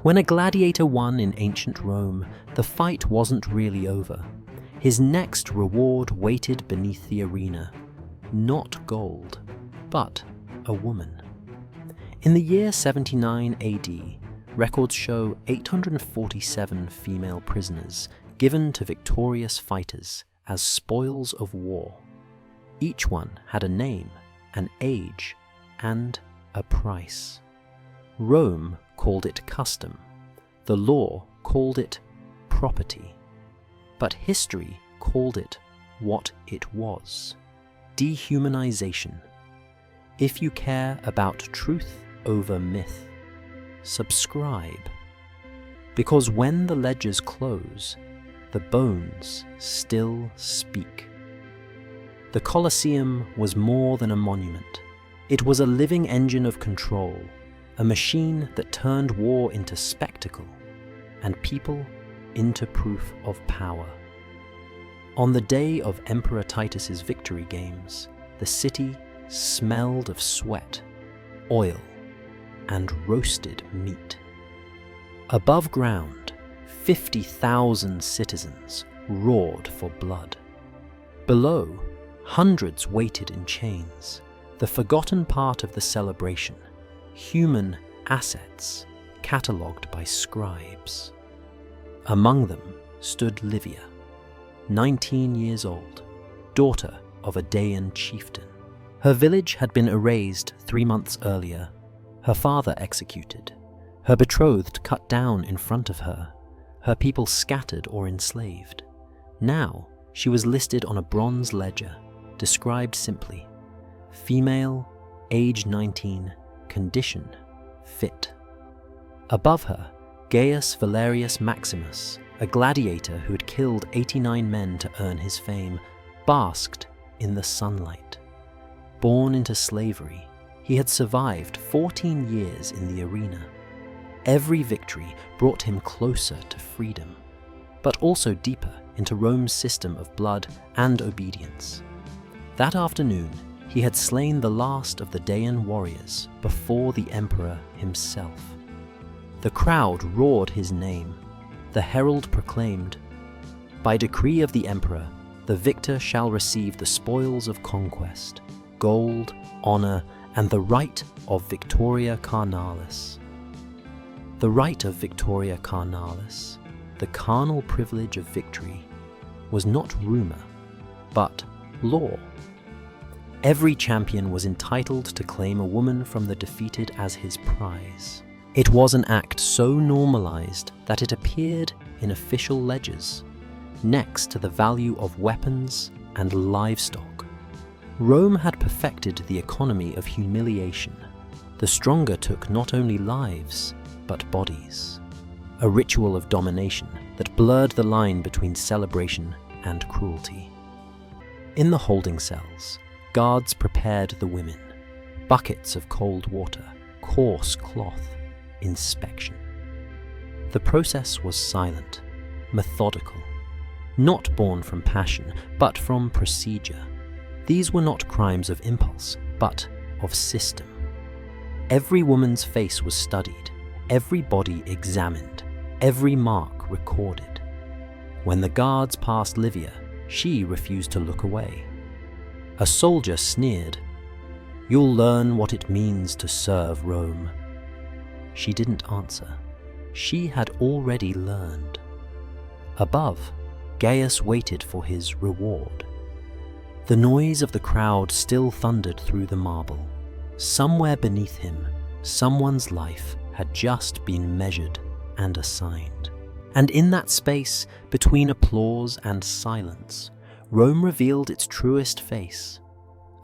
When a gladiator won in ancient Rome, the fight wasn't really over. His next reward waited beneath the arena. Not gold, but a woman. In the year 79 AD, records show 847 female prisoners given to victorious fighters as spoils of war. Each one had a name, an age, and a price. Rome called it custom. The law called it property. But history called it what it was: dehumanization. If you care about truth over myth, subscribe. Because when the ledgers close, the bones still speak. The Colosseum was more than a monument. It was a living engine of control, a machine that turned war into spectacle and people into proof of power. On the day of Emperor Titus's victory games, the city smelled of sweat, oil, and roasted meat. Above ground, 50,000 citizens roared for blood. Below, hundreds waited in chains, the forgotten part of the celebration, human assets catalogued by scribes. Among them stood Livia, 19 years old, daughter of a Dacian chieftain. Her village had been erased 3 months earlier, her father executed, her betrothed cut down in front of her, her people scattered or enslaved. Now she was listed on a bronze ledger, described simply: female, age 19, condition, fit. Above her, Gaius Valerius Maximus, a gladiator who had killed 89 men to earn his fame, basked in the sunlight. Born into slavery, he had survived 14 years in the arena. Every victory brought him closer to freedom, but also deeper into Rome's system of blood and obedience. That afternoon, he had slain the last of the Dacian warriors before the emperor himself. The crowd roared his name. The herald proclaimed, "By decree of the emperor, the victor shall receive the spoils of conquest, gold, honor, and the right of Victoria Carnalis." The right of Victoria Carnalis, the carnal privilege of victory, was not rumor, but law. Every champion was entitled to claim a woman from the defeated as his prize. It was an act so normalized that it appeared in official ledgers, next to the value of weapons and livestock. Rome had perfected the economy of humiliation. The stronger took not only lives, but bodies. A ritual of domination that blurred the line between celebration and cruelty. In the holding cells, guards prepared the women. Buckets of cold water, coarse cloth, inspection. The process was silent, methodical, not born from passion, but from procedure. These were not crimes of impulse, but of system. Every woman's face was studied, every body examined, every mark recorded. When the guards passed Livia, she refused to look away. A soldier sneered, "You'll learn what it means to serve Rome." She didn't answer. She had already learned. Above, Gaius waited for his reward. The noise of the crowd still thundered through the marble. Somewhere beneath him, someone's life had just been measured and assigned. And in that space, between applause and silence, Rome revealed its truest face: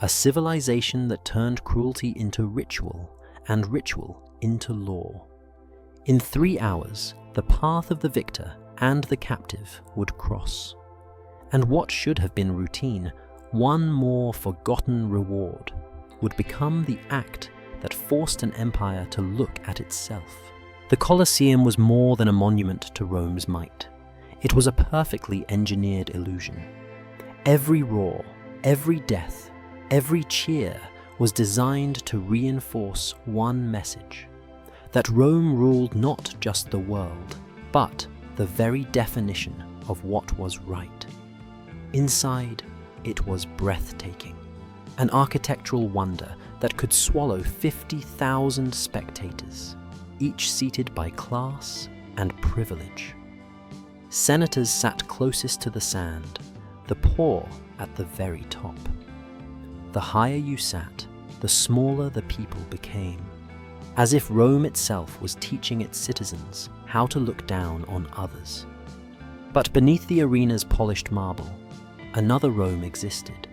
a civilization that turned cruelty into ritual and ritual into law. In 3 hours, the path of the victor and the captive would cross. And what should have been routine, one more forgotten reward, would become the act that forced an empire to look at itself. The Colosseum was more than a monument to Rome's might. It was a perfectly engineered illusion. Every roar, every death, every cheer was designed to reinforce one message: that Rome ruled not just the world, but the very definition of what was right. Inside, it was breathtaking, an architectural wonder that could swallow 50,000 spectators, each seated by class and privilege. Senators sat closest to the sand, the poor at the very top. The higher you sat, the smaller the people became, as if Rome itself was teaching its citizens how to look down on others. But beneath the arena's polished marble, another Rome existed,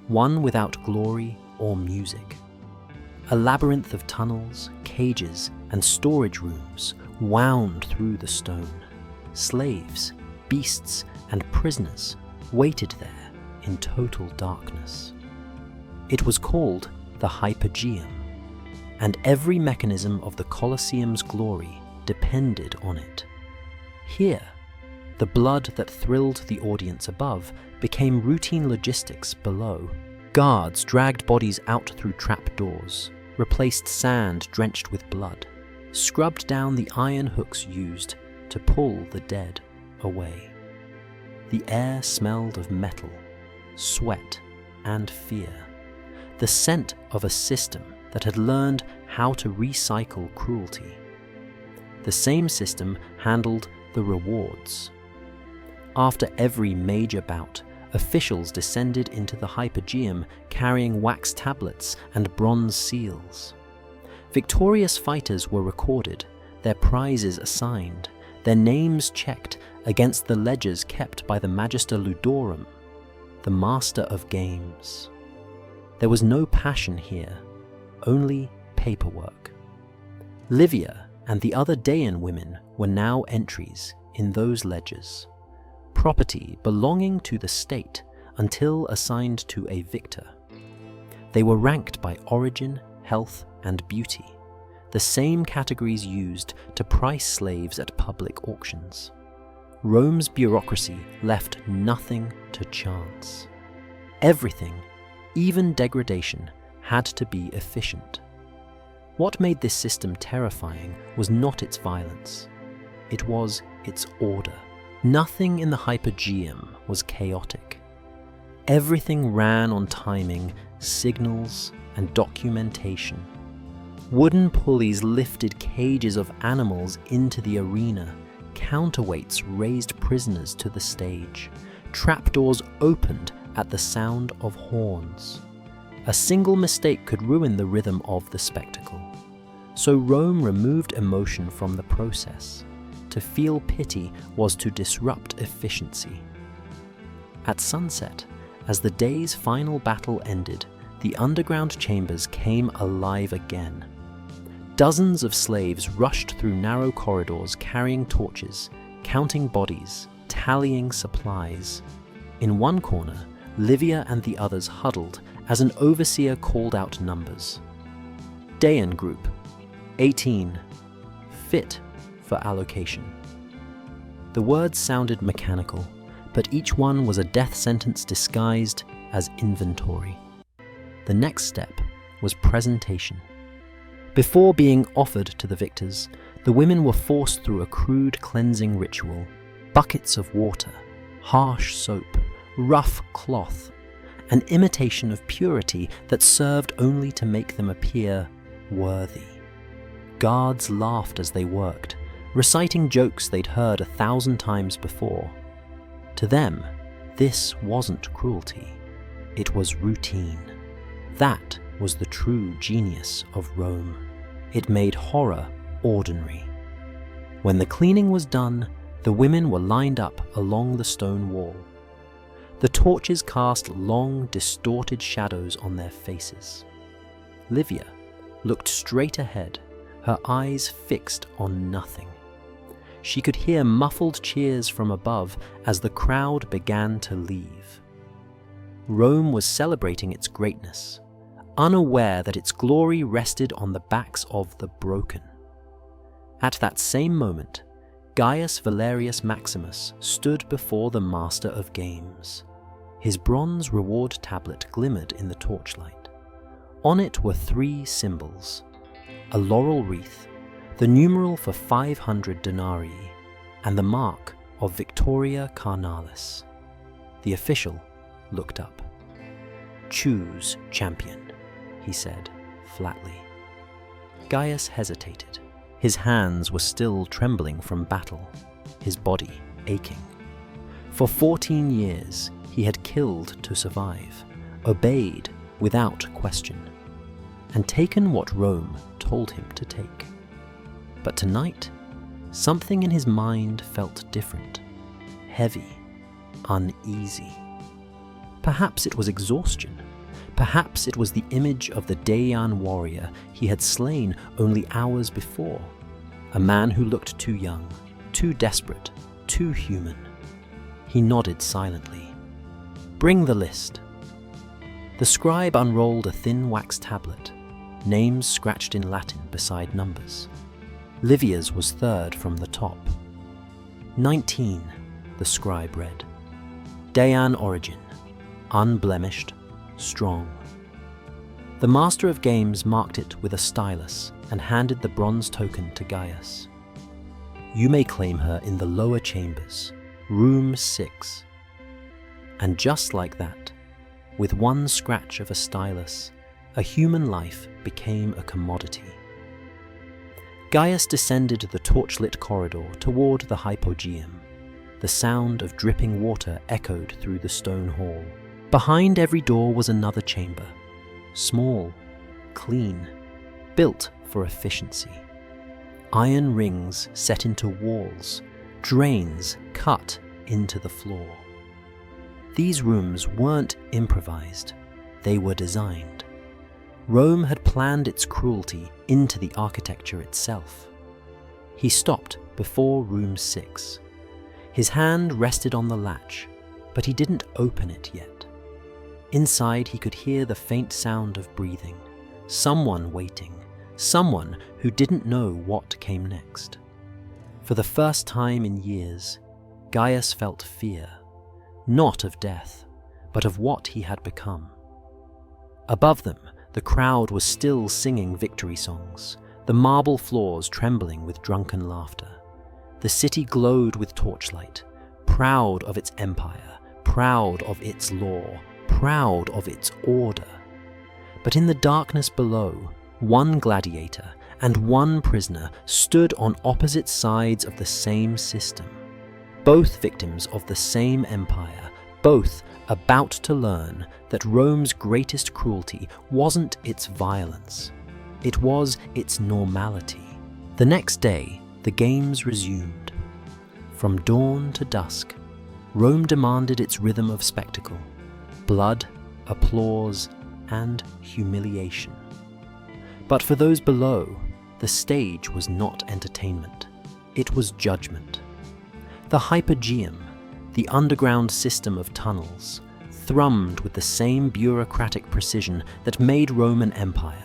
one without glory or music. A labyrinth of tunnels, cages, and storage rooms wound through the stone. Slaves, beasts, and prisoners waited there in total darkness. It was called the Hypogeum, and every mechanism of the Colosseum's glory depended on it. Here, the blood that thrilled the audience above became routine logistics below. Guards dragged bodies out through trapdoors, replaced sand drenched with blood, scrubbed down the iron hooks used to pull the dead away. The air smelled of metal, sweat, and fear, the scent of a system that had learned how to recycle cruelty. The same system handled the rewards. After every major bout, officials descended into the Hypogeum carrying wax tablets and bronze seals. Victorious fighters were recorded, their prizes assigned, their names checked against the ledgers kept by the Magister Ludorum, the master of games. There was no passion here, only paperwork. Livia and the other Daean women were now entries in those ledgers, property belonging to the state until assigned to a victor. They were ranked by origin, health, and beauty, the same categories used to price slaves at public auctions. Rome's bureaucracy left nothing to chance. Everything, even degradation, had to be efficient. What made this system terrifying was not its violence. It was its order. Nothing in the Hypogeum was chaotic. Everything ran on timing, signals, and documentation. Wooden pulleys lifted cages of animals into the arena. Counterweights raised prisoners to the stage. Trapdoors opened at the sound of horns. A single mistake could ruin the rhythm of the spectacle. So Rome removed emotion from the process. To feel pity was to disrupt efficiency. At sunset, as the day's final battle ended, the underground chambers came alive again. Dozens of slaves rushed through narrow corridors carrying torches, counting bodies, tallying supplies. In one corner, Livia and the others huddled as an overseer called out numbers. Daean group, 18, fit for allocation. The words sounded mechanical, but each one was a death sentence disguised as inventory. The next step was presentation. Before being offered to the victors, the women were forced through a crude cleansing ritual. Buckets of water, harsh soap, rough cloth, an imitation of purity that served only to make them appear worthy. Guards laughed as they worked, reciting jokes they'd heard 1,000 times before. To them, this wasn't cruelty. It was routine. That was the true genius of Rome. It made horror ordinary. When the cleaning was done, the women were lined up along the stone wall. The torches cast long, distorted shadows on their faces. Livia looked straight ahead, her eyes fixed on nothing. She could hear muffled cheers from above as the crowd began to leave. Rome was celebrating its greatness, unaware that its glory rested on the backs of the broken. At that same moment, Gaius Valerius Maximus stood before the master of games. His bronze reward tablet glimmered in the torchlight. On it were 3 symbols: a laurel wreath, the numeral for 500 denarii, and the mark of Victoria Carnalis. The official looked up. "Choose champion," he said flatly. Gaius hesitated. His hands were still trembling from battle, his body aching. For 14 years, he had killed to survive, obeyed without question, and taken what Rome told him to take. But tonight, something in his mind felt different, heavy, uneasy. Perhaps it was exhaustion. Perhaps it was the image of the Dayan warrior he had slain only hours before, a man who looked too young, too desperate, too human. He nodded silently. "Bring the list." The scribe unrolled a thin wax tablet, names scratched in Latin beside numbers. Livia's was third from the top. 19, the scribe read. Dayan origin, unblemished, strong. The master of games marked it with a stylus and handed the bronze token to Gaius. "You may claim her in the lower chambers, room 6. And just like that, with one scratch of a stylus, a human life became a commodity. Gaius descended the torchlit corridor toward the hypogeum. The sound of dripping water echoed through the stone hall. Behind every door was another chamber, small, clean, built for efficiency. Iron rings set into walls, drains cut into the floor. These rooms weren't improvised, they were designed. Rome had planned its cruelty into the architecture itself. He stopped before room 6. His hand rested on the latch, but he didn't open it yet. Inside he could hear the faint sound of breathing, someone waiting, someone who didn't know what came next. For the first time in years, Gaius felt fear, not of death, but of what he had become. Above them, the crowd was still singing victory songs, the marble floors trembling with drunken laughter. The city glowed with torchlight, proud of its empire, proud of its law, proud of its order. But in the darkness below, one gladiator and one prisoner stood on opposite sides of the same system, both victims of the same empire, both about to learn that Rome's greatest cruelty wasn't its violence, it was its normality. The next day, the games resumed. From dawn to dusk, Rome demanded its rhythm of spectacle, blood, applause, and humiliation. But for those below, the stage was not entertainment, it was judgment. The hypogeum, the underground system of tunnels, thrummed with the same bureaucratic precision that made Rome an empire.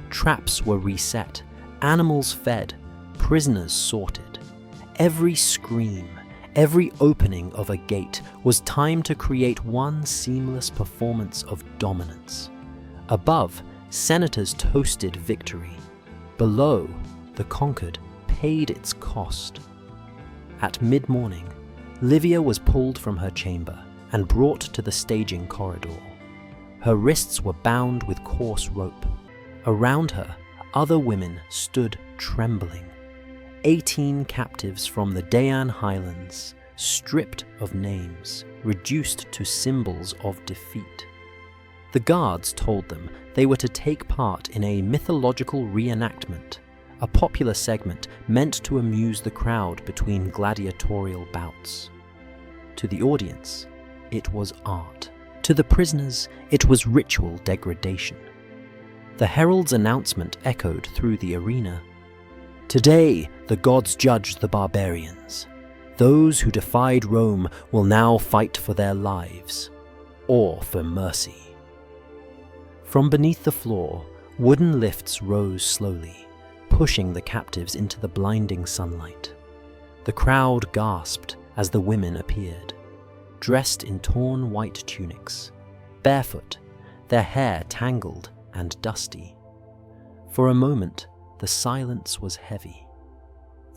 Traps were reset, animals fed, prisoners sorted. Every scream, every opening of a gate was time to create one seamless performance of dominance. Above, senators toasted victory. Below, the conquered paid its cost. At mid-morning, Livia was pulled from her chamber and brought to the staging corridor. Her wrists were bound with coarse rope. Around her, other women stood trembling. 18 captives from the Dayan highlands, stripped of names, reduced to symbols of defeat. The guards told them they were to take part in a mythological reenactment, a popular segment meant to amuse the crowd between gladiatorial bouts. To the audience, it was art. To the prisoners, it was ritual degradation. The herald's announcement echoed through the arena. Today, the gods judge the barbarians. Those who defied Rome will now fight for their lives, or for mercy. From beneath the floor, wooden lifts rose slowly, pushing the captives into the blinding sunlight. The crowd gasped as the women appeared, dressed in torn white tunics, barefoot, their hair tangled and dusty. For a moment, the silence was heavy.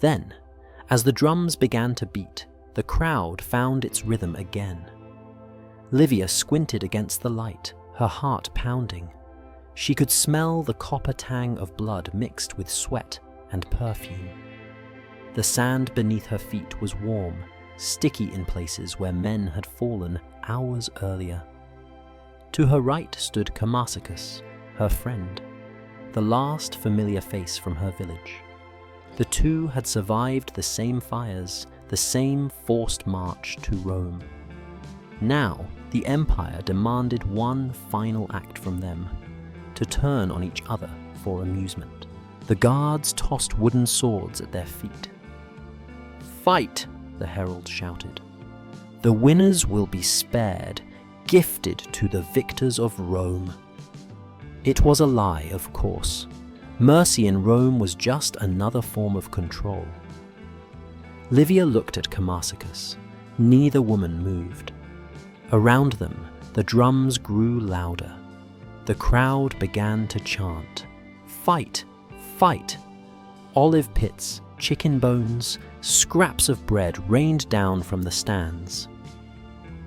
Then, as the drums began to beat, the crowd found its rhythm again. Livia squinted against the light, her heart pounding. She could smell the copper tang of blood mixed with sweat and perfume. The sand beneath her feet was warm, sticky in places where men had fallen hours earlier. To her right stood Composites, her friend, the last familiar face from her village. The two had survived the same fires, the same forced march to Rome. Now, the Empire demanded one final act from them, to turn on each other for amusement. The guards tossed wooden swords at their feet. "Fight!" the herald shouted. "The winners will be spared, gifted to the victors of Rome." It was a lie, of course. Mercy in Rome was just another form of control. Livia looked at Composites. Neither woman moved. Around them, the drums grew louder. The crowd began to chant, "Fight! Fight!" Olive pits, chicken bones, scraps of bread rained down from the stands.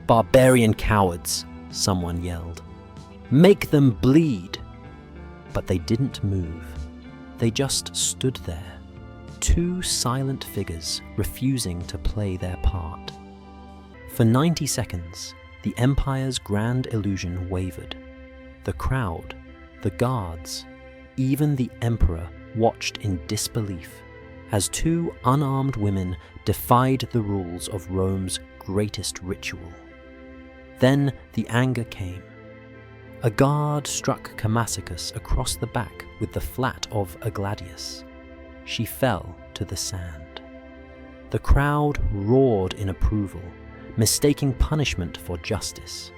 "Barbarian cowards!" someone yelled. "Make them bleed!" But they didn't move. They just stood there, two silent figures refusing to play their part. For 90 seconds, the Empire's grand illusion wavered. The crowd, the guards, even the Emperor watched in disbelief as two unarmed women defied the rules of Rome's greatest ritual. Then the anger came. A guard struck Composites across the back with the flat of a gladius. She fell to the sand. The crowd roared in approval, mistaking punishment for justice.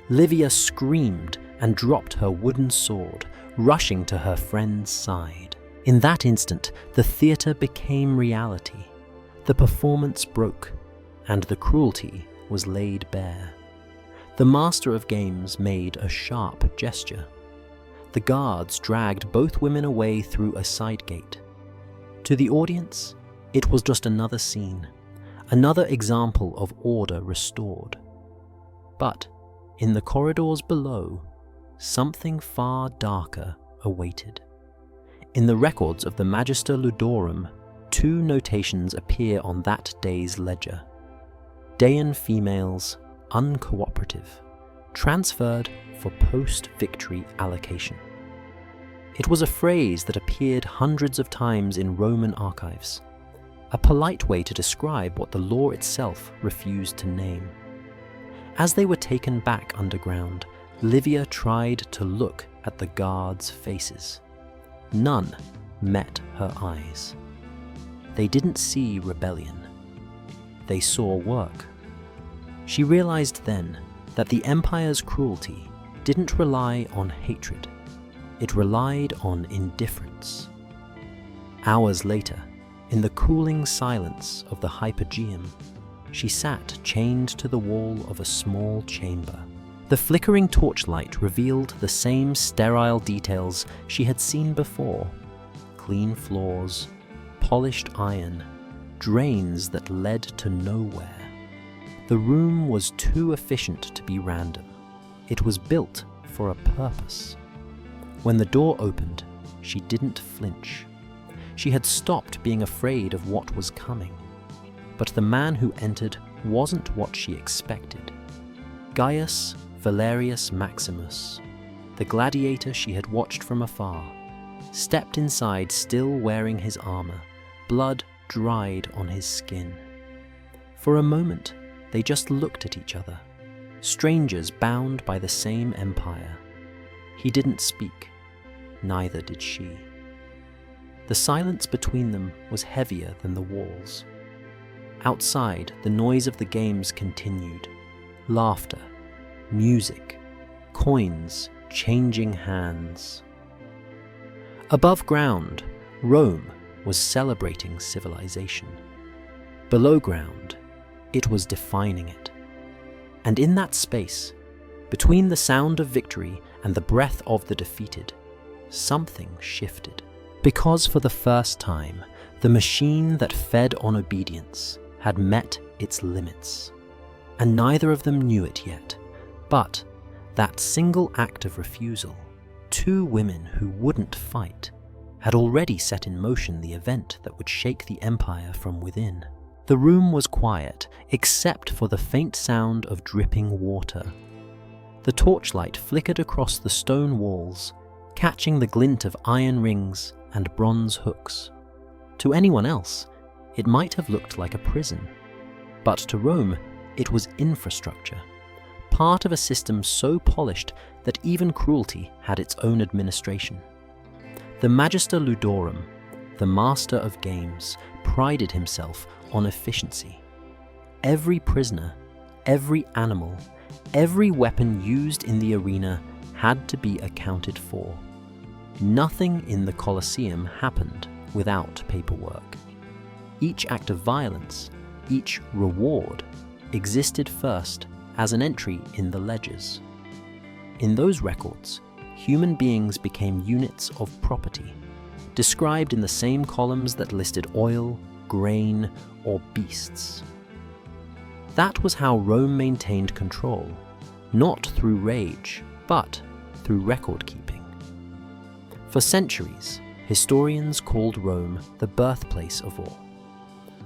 Livia screamed and dropped her wooden sword, rushing to her friend's side. In that instant, the theatre became reality. The performance broke, and the cruelty was laid bare. The master of games made a sharp gesture. The guards dragged both women away through a side gate. To the audience, it was just another scene, another example of order restored. But in the corridors below, something far darker awaited. In the records of the Magister Ludorum, two notations appear on that day's ledger. Daean females, uncooperative, transferred for post-victory allocation. It was a phrase that appeared hundreds of times in Roman archives, a polite way to describe what the law itself refused to name. As they were taken back underground, Livia tried to look at the guards' faces. None met her eyes. They didn't see rebellion. They saw work. She realized then that the Empire's cruelty didn't rely on hatred. It relied on indifference. Hours later, in the cooling silence of the Hypogeum, she sat chained to the wall of a small chamber. The flickering torchlight revealed the same sterile details she had seen before: clean floors, polished iron, drains that led to nowhere. The room was too efficient to be random. It was built for a purpose. When the door opened, she didn't flinch. She had stopped being afraid of what was coming. But the man who entered wasn't what she expected. Gaius Valerius Maximus, the gladiator she had watched from afar, stepped inside still wearing his armor, blood dried on his skin. For a moment, they just looked at each other, strangers bound by the same empire. He didn't speak, neither did she. The silence between them was heavier than the walls. Outside, the noise of the games continued. Laughter, music, coins changing hands. Above ground, Rome was celebrating civilization. Below ground, it was defining it. And in that space, between the sound of victory and the breath of the defeated, something shifted. Because for the first time, the machine that fed on obedience had met its limits. And neither of them knew it yet, but that single act of refusal, two women who wouldn't fight, had already set in motion the event that would shake the empire from within. The room was quiet, except for the faint sound of dripping water. The torchlight flickered across the stone walls, catching the glint of iron rings and bronze hooks. To anyone else, it might have looked like a prison. But to Rome, it was infrastructure, part of a system so polished that even cruelty had its own administration. The Magister Ludorum, the master of games, prided himself on efficiency. Every prisoner, every animal, every weapon used in the arena had to be accounted for. Nothing in the Colosseum happened without paperwork. Each act of violence, each reward, existed first as an entry in the ledgers. In those records, human beings became units of property, described in the same columns that listed oil, grain, or beasts. That was how Rome maintained control, not through rage, but through record keeping. For centuries, historians called Rome the birthplace of all.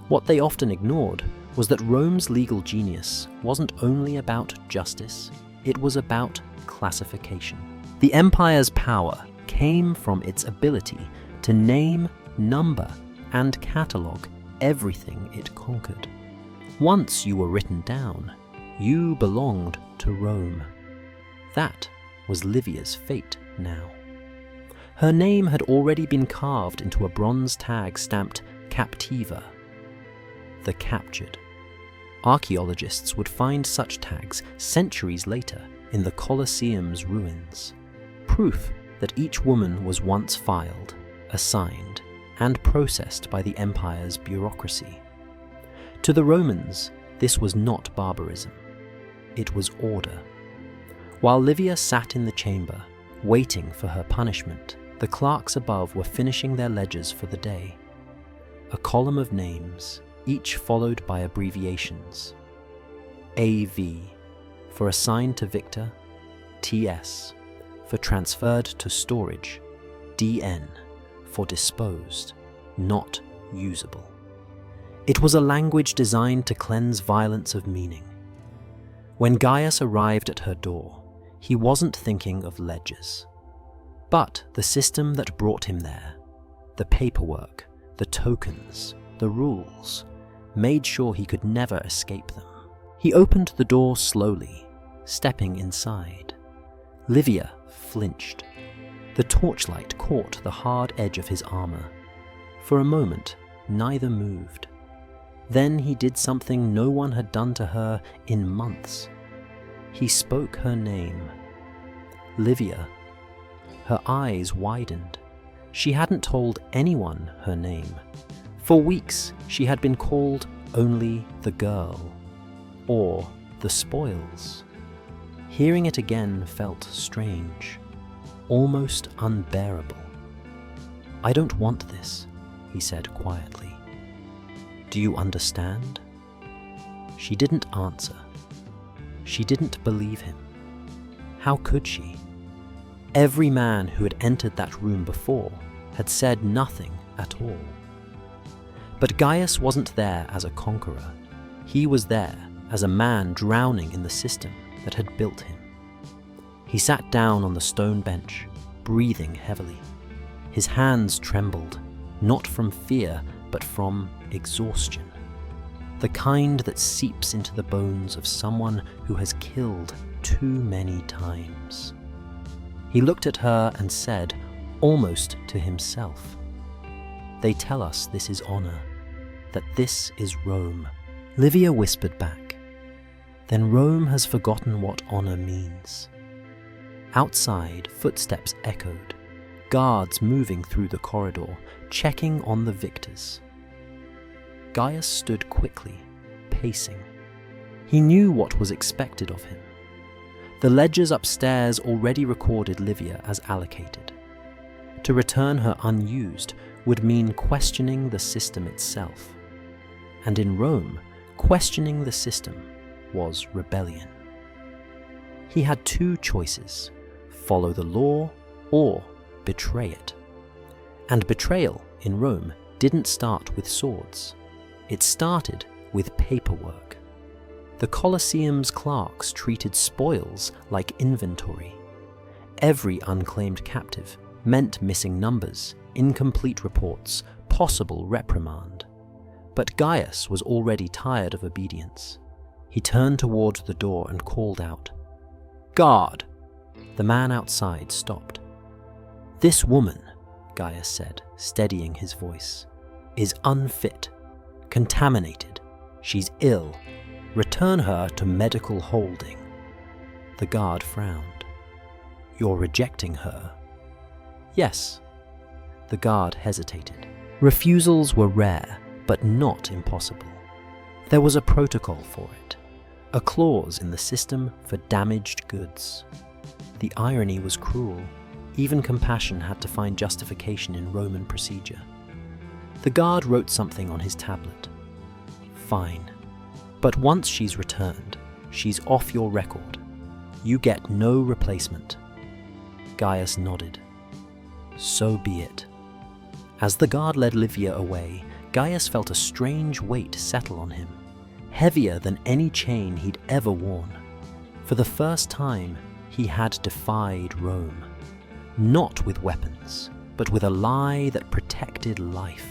What they often ignored was that Rome's legal genius wasn't only about justice, it was about classification. The empire's power came from its ability to name, number, and catalogue everything it conquered. Once you were written down, you belonged to Rome. That was Livia's fate now. Her name had already been carved into a bronze tag stamped Captiva, the captured. Archaeologists would find such tags centuries later in the Colosseum's ruins, proof that each woman was once filed, assigned, and processed by the empire's bureaucracy. To the Romans, this was not barbarism. It was order. While Livia sat in the chamber, waiting for her punishment, the clerks above were finishing their ledgers for the day. A column of names, each followed by abbreviations. AV for assigned to Victor, TS for transferred to storage, DN for disposed, not usable. It was a language designed to cleanse violence of meaning. When Gaius arrived at her door, he wasn't thinking of ledgers, but the system that brought him there, the paperwork, the tokens, the rules, made sure he could never escape them. He opened the door slowly, stepping inside. Livia flinched. The torchlight caught the hard edge of his armor. For a moment, neither moved. Then he did something no one had done to her in months. He spoke her name. Livia. Her eyes widened. She hadn't told anyone her name. For weeks, she had been called only the girl, or the spoils. Hearing it again felt strange, almost unbearable. "I don't want this," he said quietly. "Do you understand?" She didn't answer. She didn't believe him. How could she? Every man who had entered that room before had said nothing at all. But Gaius wasn't there as a conqueror. He was there as a man drowning in the system that had built him. He sat down on the stone bench, breathing heavily. His hands trembled, not from fear, but from exhaustion. The kind that seeps into the bones of someone who has killed too many times. He looked at her and said, almost to himself, "They tell us this is honor, that this is Rome." Livia whispered back, "Then Rome has forgotten what honor means." Outside, footsteps echoed, guards moving through the corridor, checking on the victors. Gaius stood quickly, pacing. He knew what was expected of him. The ledgers upstairs already recorded Livia as allocated. To return her unused would mean questioning the system itself. And in Rome, questioning the system was rebellion. He had two choices: follow the law or betray it. And betrayal in Rome didn't start with swords. It started with paperwork. The Colosseum's clerks treated spoils like inventory. Every unclaimed captive meant missing numbers, incomplete reports, possible reprimand. But Gaius was already tired of obedience. He turned toward the door and called out, "Guard!" The man outside stopped. "This woman," Gaius said, steadying his voice, "is unfit, contaminated. She's ill. Return her to medical holding." The guard frowned. "You're rejecting her?" "Yes." The guard hesitated. Refusals were rare, but not impossible. There was a protocol for it, a clause in the system for damaged goods. The irony was cruel. Even compassion had to find justification in Roman procedure. The guard wrote something on his tablet. "Fine. But once she's returned, she's off your record. You get no replacement." Gaius nodded. "So be it." As the guard led Livia away, Gaius felt a strange weight settle on him, heavier than any chain he'd ever worn. For the first time, he had defied Rome. Not with weapons, but with a lie that protected life.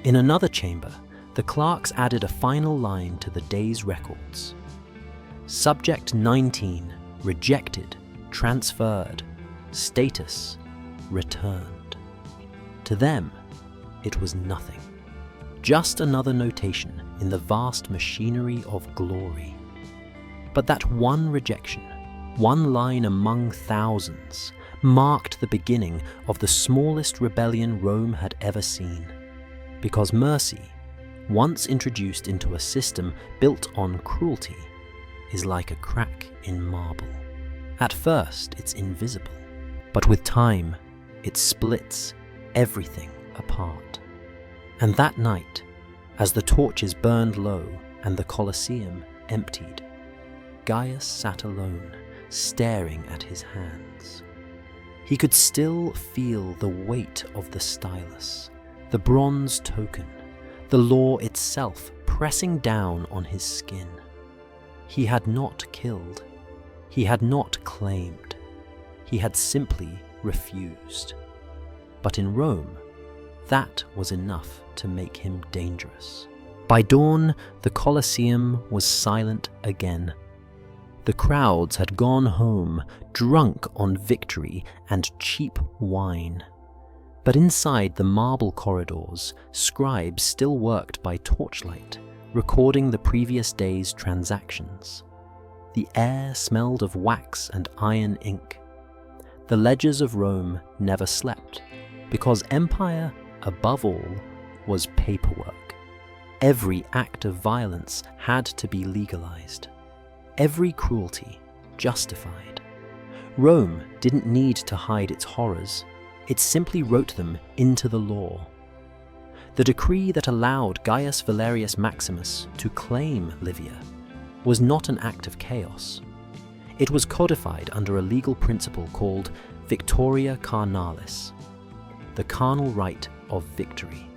In another chamber, the clerks added a final line to the day's records. Subject 19, rejected, transferred, status, returned. To them, it was nothing. Just another notation in the vast machinery of glory. But that one rejection, one line among thousands, marked the beginning of the smallest rebellion Rome had ever seen. Because mercy, once introduced into a system built on cruelty, is like a crack in marble. At first, it's invisible, but with time, it splits everything apart. And that night, as the torches burned low and the Colosseum emptied, Gaius sat alone, staring at his hands. He could still feel the weight of the stylus, the bronze token, the law itself pressing down on his skin. He had not killed. He had not claimed. He had simply refused. But in Rome, that was enough to make him dangerous. By dawn, the Colosseum was silent again. The crowds had gone home, drunk on victory and cheap wine. But inside the marble corridors, scribes still worked by torchlight, recording the previous day's transactions. The air smelled of wax and iron ink. The ledgers of Rome never slept, because empire, above all, was paperwork. Every act of violence had to be legalized. Every cruelty justified. Rome didn't need to hide its horrors. It simply wrote them into the law. The decree that allowed Gaius Valerius Maximus to claim Livia was not an act of chaos. It was codified under a legal principle called Victoria Carnalis, the carnal right of victory.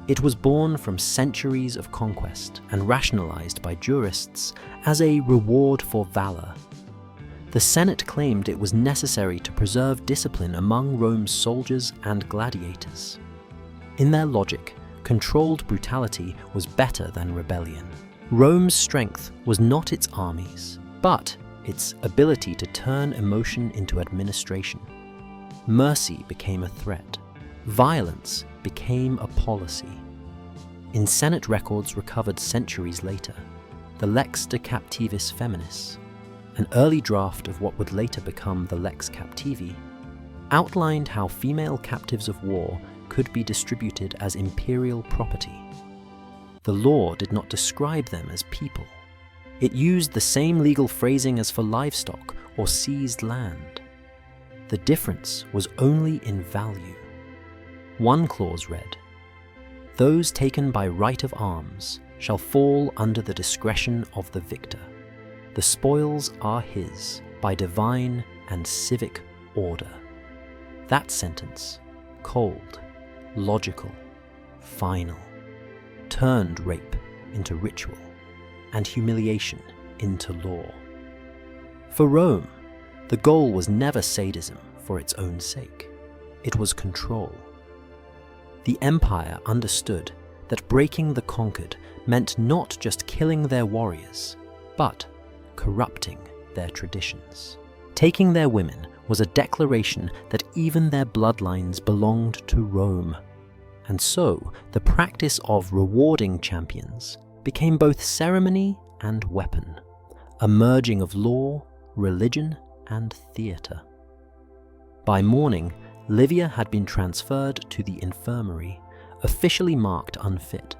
It was born from centuries of conquest and rationalized by jurists as a reward for valor. The Senate claimed it was necessary to preserve discipline among Rome's soldiers and gladiators. In their logic, controlled brutality was better than rebellion. Rome's strength was not its armies, but its ability to turn emotion into administration. Mercy became a threat. Violence became a policy. In Senate records recovered centuries later, the Lex de Captivis Feminis, an early draft of what would later become the Lex Captivi, outlined how female captives of war could be distributed as imperial property. The law did not describe them as people. It used the same legal phrasing as for livestock or seized land. The difference was only in value. One clause read, "Those taken by right of arms shall fall under the discretion of the victor. The spoils are his by divine and civic order." That sentence, cold, logical, final, turned rape into ritual and humiliation into law. For Rome, the goal was never sadism for its own sake. It was control. The empire understood that breaking the conquered meant not just killing their warriors, but corrupting their traditions. Taking their women was a declaration that even their bloodlines belonged to Rome, and so the practice of rewarding champions became both ceremony and weapon, a merging of law, religion, and theatre. By morning, Livia had been transferred to the infirmary, officially marked unfit.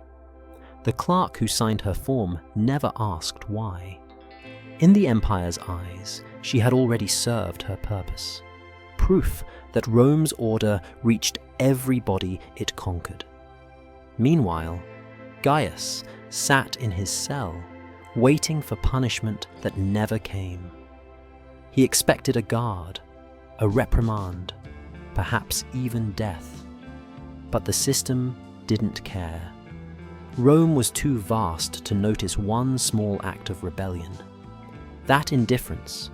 The clerk who signed her form never asked why. In the empire's eyes, she had already served her purpose, proof that Rome's order reached everybody it conquered. Meanwhile, Gaius sat in his cell, waiting for punishment that never came. He expected a guard, a reprimand, perhaps even death. But the system didn't care. Rome was too vast to notice one small act of rebellion. That indifference,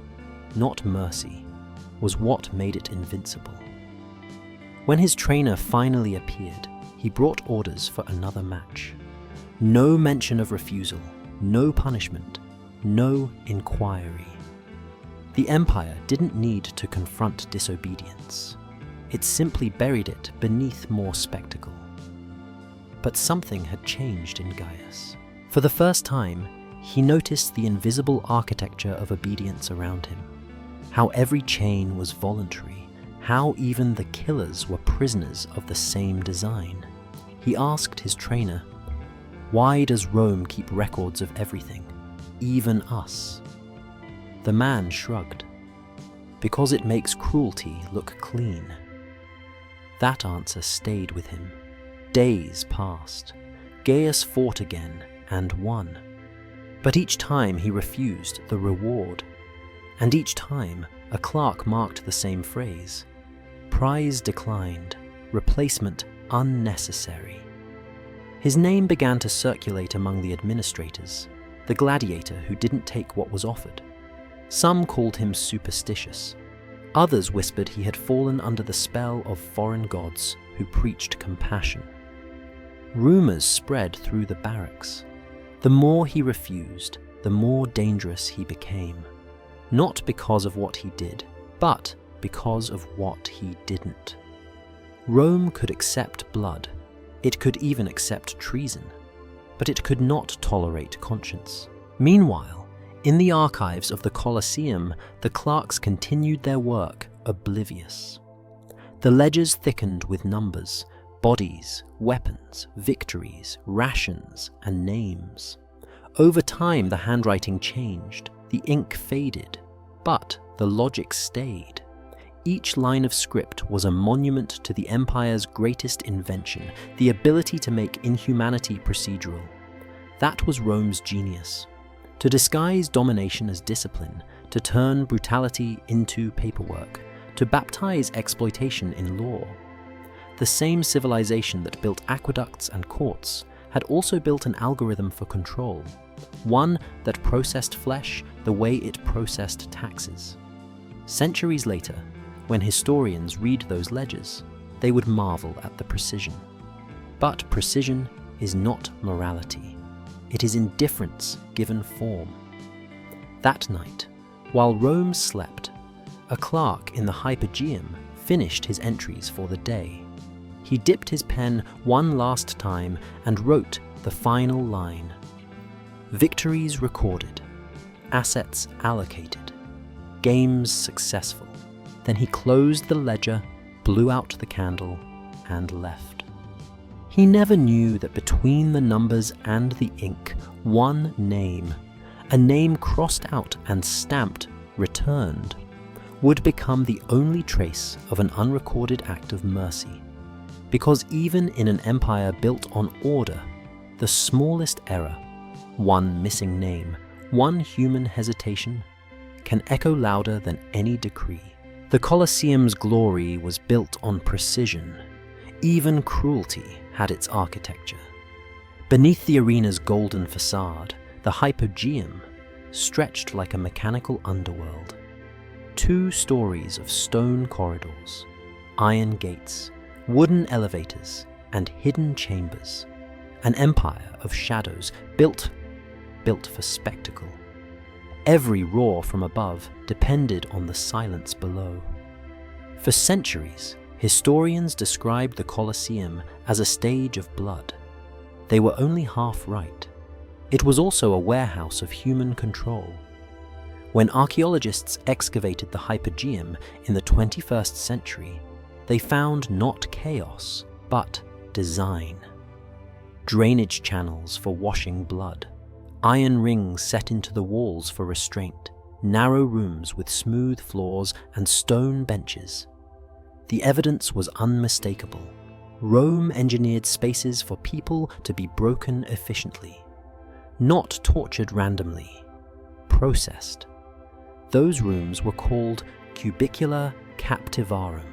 not mercy, was what made it invincible. When his trainer finally appeared, he brought orders for another match. No mention of refusal, no punishment, no inquiry. The empire didn't need to confront disobedience. It simply buried it beneath more spectacle. But something had changed in Gaius. For the first time, he noticed the invisible architecture of obedience around him, how every chain was voluntary, how even the killers were prisoners of the same design. He asked his trainer, "Why does Rome keep records of everything, even us?" The man shrugged. "Because it makes cruelty look clean." That answer stayed with him. Days passed. Gaius fought again and won. But each time he refused the reward. And each time a clerk marked the same phrase. Prize declined, replacement unnecessary. His name began to circulate among the administrators, the gladiator who didn't take what was offered. Some called him superstitious. Others whispered he had fallen under the spell of foreign gods who preached compassion. Rumors spread through the barracks. The more he refused, the more dangerous he became. Not because of what he did, but because of what he didn't. Rome could accept blood. It could even accept treason. But it could not tolerate conscience. Meanwhile, in the archives of the Colosseum, the clerks continued their work, oblivious. The ledgers thickened with numbers, bodies, weapons, victories, rations, and names. Over time, the handwriting changed, the ink faded, but the logic stayed. Each line of script was a monument to the empire's greatest invention, the ability to make inhumanity procedural. That was Rome's genius. To disguise domination as discipline, to turn brutality into paperwork, to baptize exploitation in law. The same civilization that built aqueducts and courts had also built an algorithm for control, one that processed flesh the way it processed taxes. Centuries later, when historians read those ledgers, they would marvel at the precision. But precision is not morality. It is indifference given form. That night, while Rome slept, a clerk in the Hypogeum finished his entries for the day. He dipped his pen one last time and wrote the final line. Victories recorded, assets allocated, games successful. Then he closed the ledger, blew out the candle, and left. He never knew that between the numbers and the ink, one name, a name crossed out and stamped, returned, would become the only trace of an unrecorded act of mercy. Because even in an empire built on order, the smallest error, one missing name, one human hesitation, can echo louder than any decree. The Colosseum's glory was built on precision. Even cruelty had its architecture. Beneath the arena's golden facade, the hypogeum stretched like a mechanical underworld. 2 stories of stone corridors, iron gates, wooden elevators, and hidden chambers. An empire of shadows built for spectacle. Every roar from above depended on the silence below. For centuries, historians described the Colosseum as a stage of blood. They were only half right. It was also a warehouse of human control. When archaeologists excavated the hypogeum in the 21st century, they found not chaos, but design. Drainage channels for washing blood, iron rings set into the walls for restraint, narrow rooms with smooth floors and stone benches. The evidence was unmistakable. Rome engineered spaces for people to be broken efficiently, not tortured randomly, processed. Those rooms were called cubicula captivarum,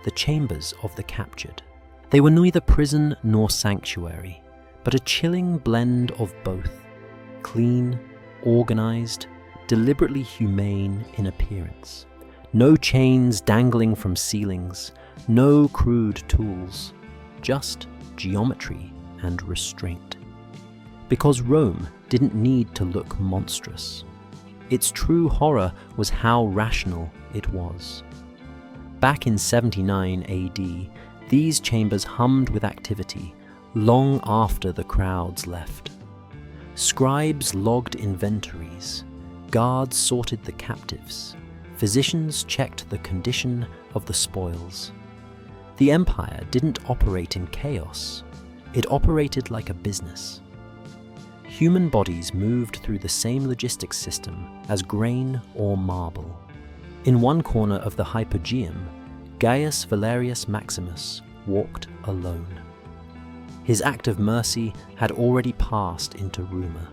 the chambers of the captured. They were neither prison nor sanctuary, but a chilling blend of both, clean, organized, deliberately humane in appearance. No chains dangling from ceilings, no crude tools, just geometry and restraint. Because Rome didn't need to look monstrous. Its true horror was how rational it was. Back in 79 AD, these chambers hummed with activity long after the crowds left. Scribes logged inventories, guards sorted the captives, physicians checked the condition of the spoils. The empire didn't operate in chaos, it operated like a business. Human bodies moved through the same logistics system as grain or marble. In one corner of the hypogeum, Gaius Valerius Maximus walked alone. His act of mercy had already passed into rumor,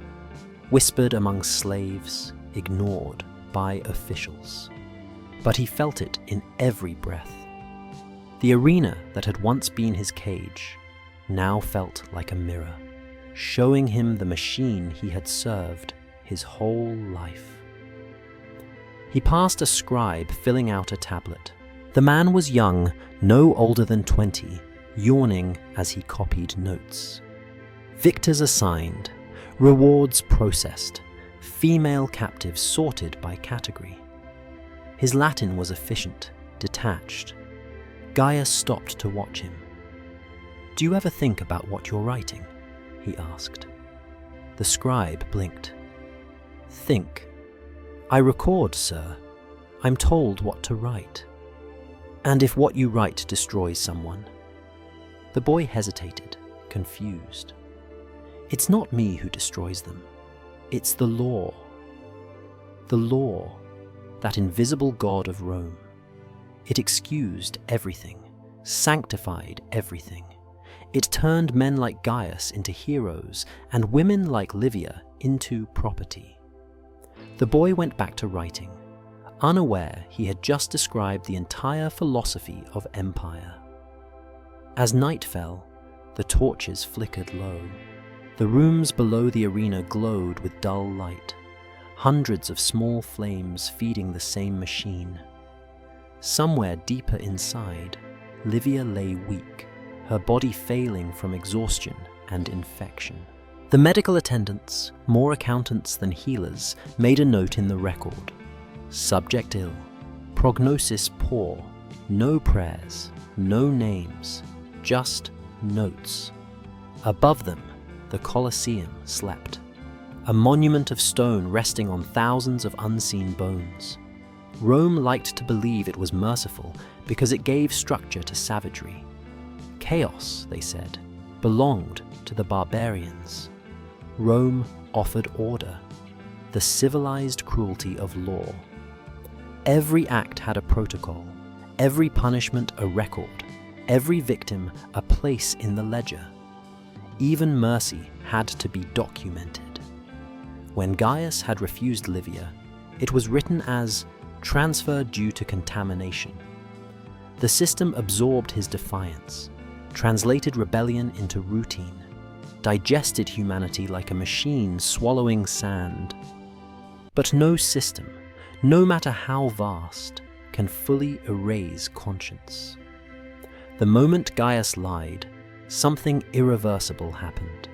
whispered among slaves, ignored by officials. But he felt it in every breath. The arena that had once been his cage now felt like a mirror, showing him the machine he had served his whole life. He passed a scribe filling out a tablet. The man was young, no older than 20, yawning as he copied notes. Victors assigned, rewards processed, female captives sorted by category. His Latin was efficient, detached. Gaius stopped to watch him. "Do you ever think about what you're writing?" he asked. The scribe blinked. "Think. I record, sir. I'm told what to write. And if what you write destroys someone?" The boy hesitated, confused. "It's not me who destroys them. It's the law. The law, that invisible god of Rome. It excused everything, sanctified everything. It turned men like Gaius into heroes and women like Livia into property." The boy went back to writing, unaware he had just described the entire philosophy of empire. As night fell, the torches flickered low. The rooms below the arena glowed with dull light, hundreds of small flames feeding the same machine. Somewhere deeper inside, Livia lay weak, her body failing from exhaustion and infection. The medical attendants, more accountants than healers, made a note in the record. Subject ill, prognosis poor, no prayers, no names, just notes. Above them, the Colosseum slept, a monument of stone resting on thousands of unseen bones. Rome liked to believe it was merciful because it gave structure to savagery. Chaos, they said, belonged to the barbarians. Rome offered order, the civilized cruelty of law. Every act had a protocol, every punishment a record, every victim a place in the ledger. Even mercy had to be documented. When Gaius had refused Livia, it was written as transfer due to contamination. The system absorbed his defiance, translated rebellion into routine, digested humanity like a machine swallowing sand. But no system, no matter how vast, can fully erase conscience. The moment Gaius lied, something irreversible happened.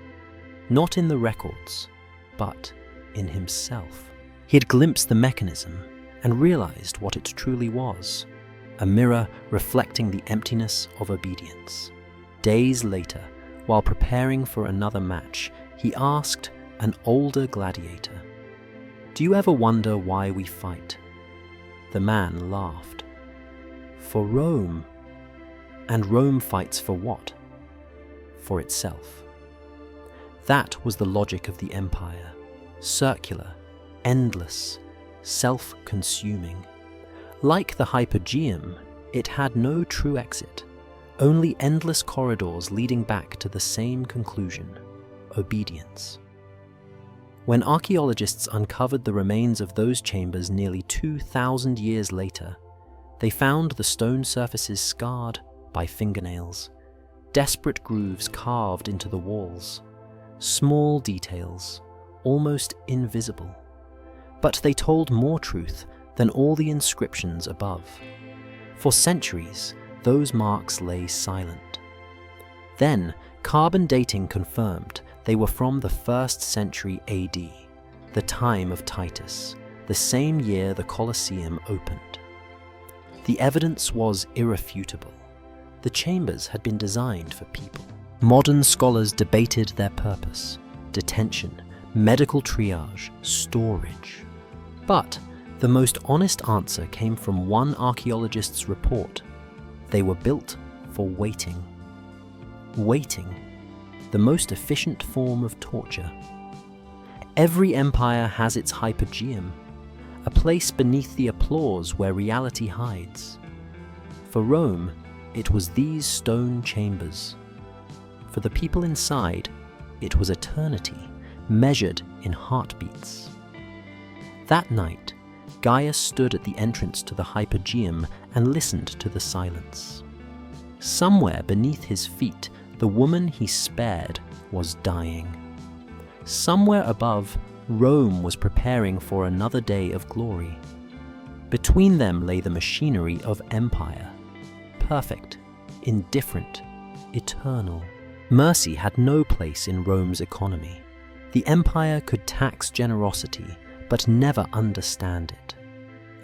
Not in the records, but in himself. He had glimpsed the mechanism and realized what it truly was, a mirror reflecting the emptiness of obedience. Days later, while preparing for another match, he asked an older gladiator, "Do you ever wonder why we fight?" The man laughed. "For Rome." "And Rome fights for what?" "For itself." That was the logic of the empire, circular, endless, self-consuming. Like the Hypogeum, it had no true exit, only endless corridors leading back to the same conclusion: obedience. When archaeologists uncovered the remains of those chambers nearly 2,000 years later, they found the stone surfaces scarred by fingernails, desperate grooves carved into the walls, small details, almost invisible. But they told more truth than all the inscriptions above. For centuries, those marks lay silent. Then, carbon dating confirmed they were from the 1st century AD, the time of Titus, the same year the Colosseum opened. The evidence was irrefutable. The chambers had been designed for people. Modern scholars debated their purpose: detention, medical triage, storage. But the most honest answer came from one archaeologist's report. They were built for waiting. Waiting, the most efficient form of torture. Every empire has its Hypogeum, a place beneath the applause where reality hides. For Rome, it was these stone chambers. For the people inside, it was eternity, measured in heartbeats. That night, Gaius stood at the entrance to the Hypogeum and listened to the silence. Somewhere beneath his feet, the woman he spared was dying. Somewhere above, Rome was preparing for another day of glory. Between them lay the machinery of empire, perfect, indifferent, eternal. Mercy had no place in Rome's economy. The empire could tax generosity, but never understand it.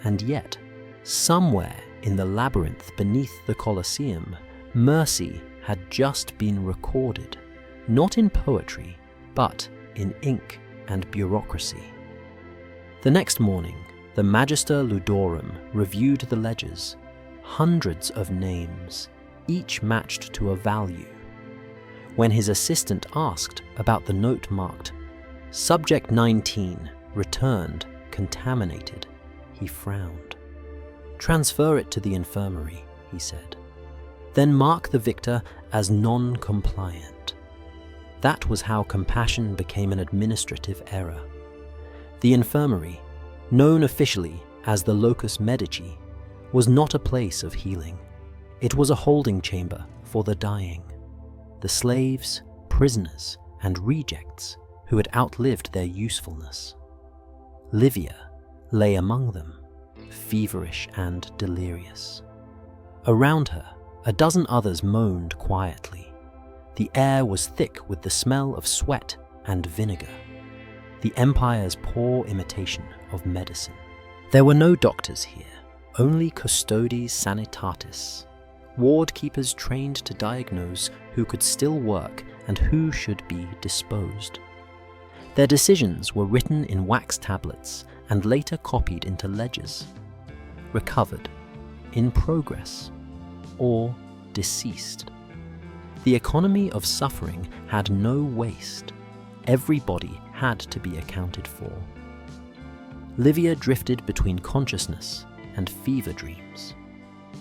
And yet, somewhere in the labyrinth beneath the Colosseum, mercy had just been recorded, not in poetry, but in ink and bureaucracy. The next morning, the Magister Ludorum reviewed the ledgers, hundreds of names, each matched to a value. When his assistant asked about the note marked Subject 19, returned, contaminated, he frowned. "Transfer it to the infirmary," he said. "Then mark the victor as non-compliant." That was how compassion became an administrative error. The infirmary, known officially as the locus medici, was not a place of healing. It was a holding chamber for the dying, the slaves, prisoners, and rejects who had outlived their usefulness. Livia lay among them, feverish and delirious. Around her, a dozen others moaned quietly. The air was thick with the smell of sweat and vinegar, the empire's poor imitation of medicine. There were no doctors here, only custodes sanitatis, ward keepers trained to diagnose who could still work and who should be disposed. Their decisions were written in wax tablets and later copied into ledgers. Recovered, in progress, or deceased. The economy of suffering had no waste. Every body had to be accounted for. Livia drifted between consciousness and fever dreams.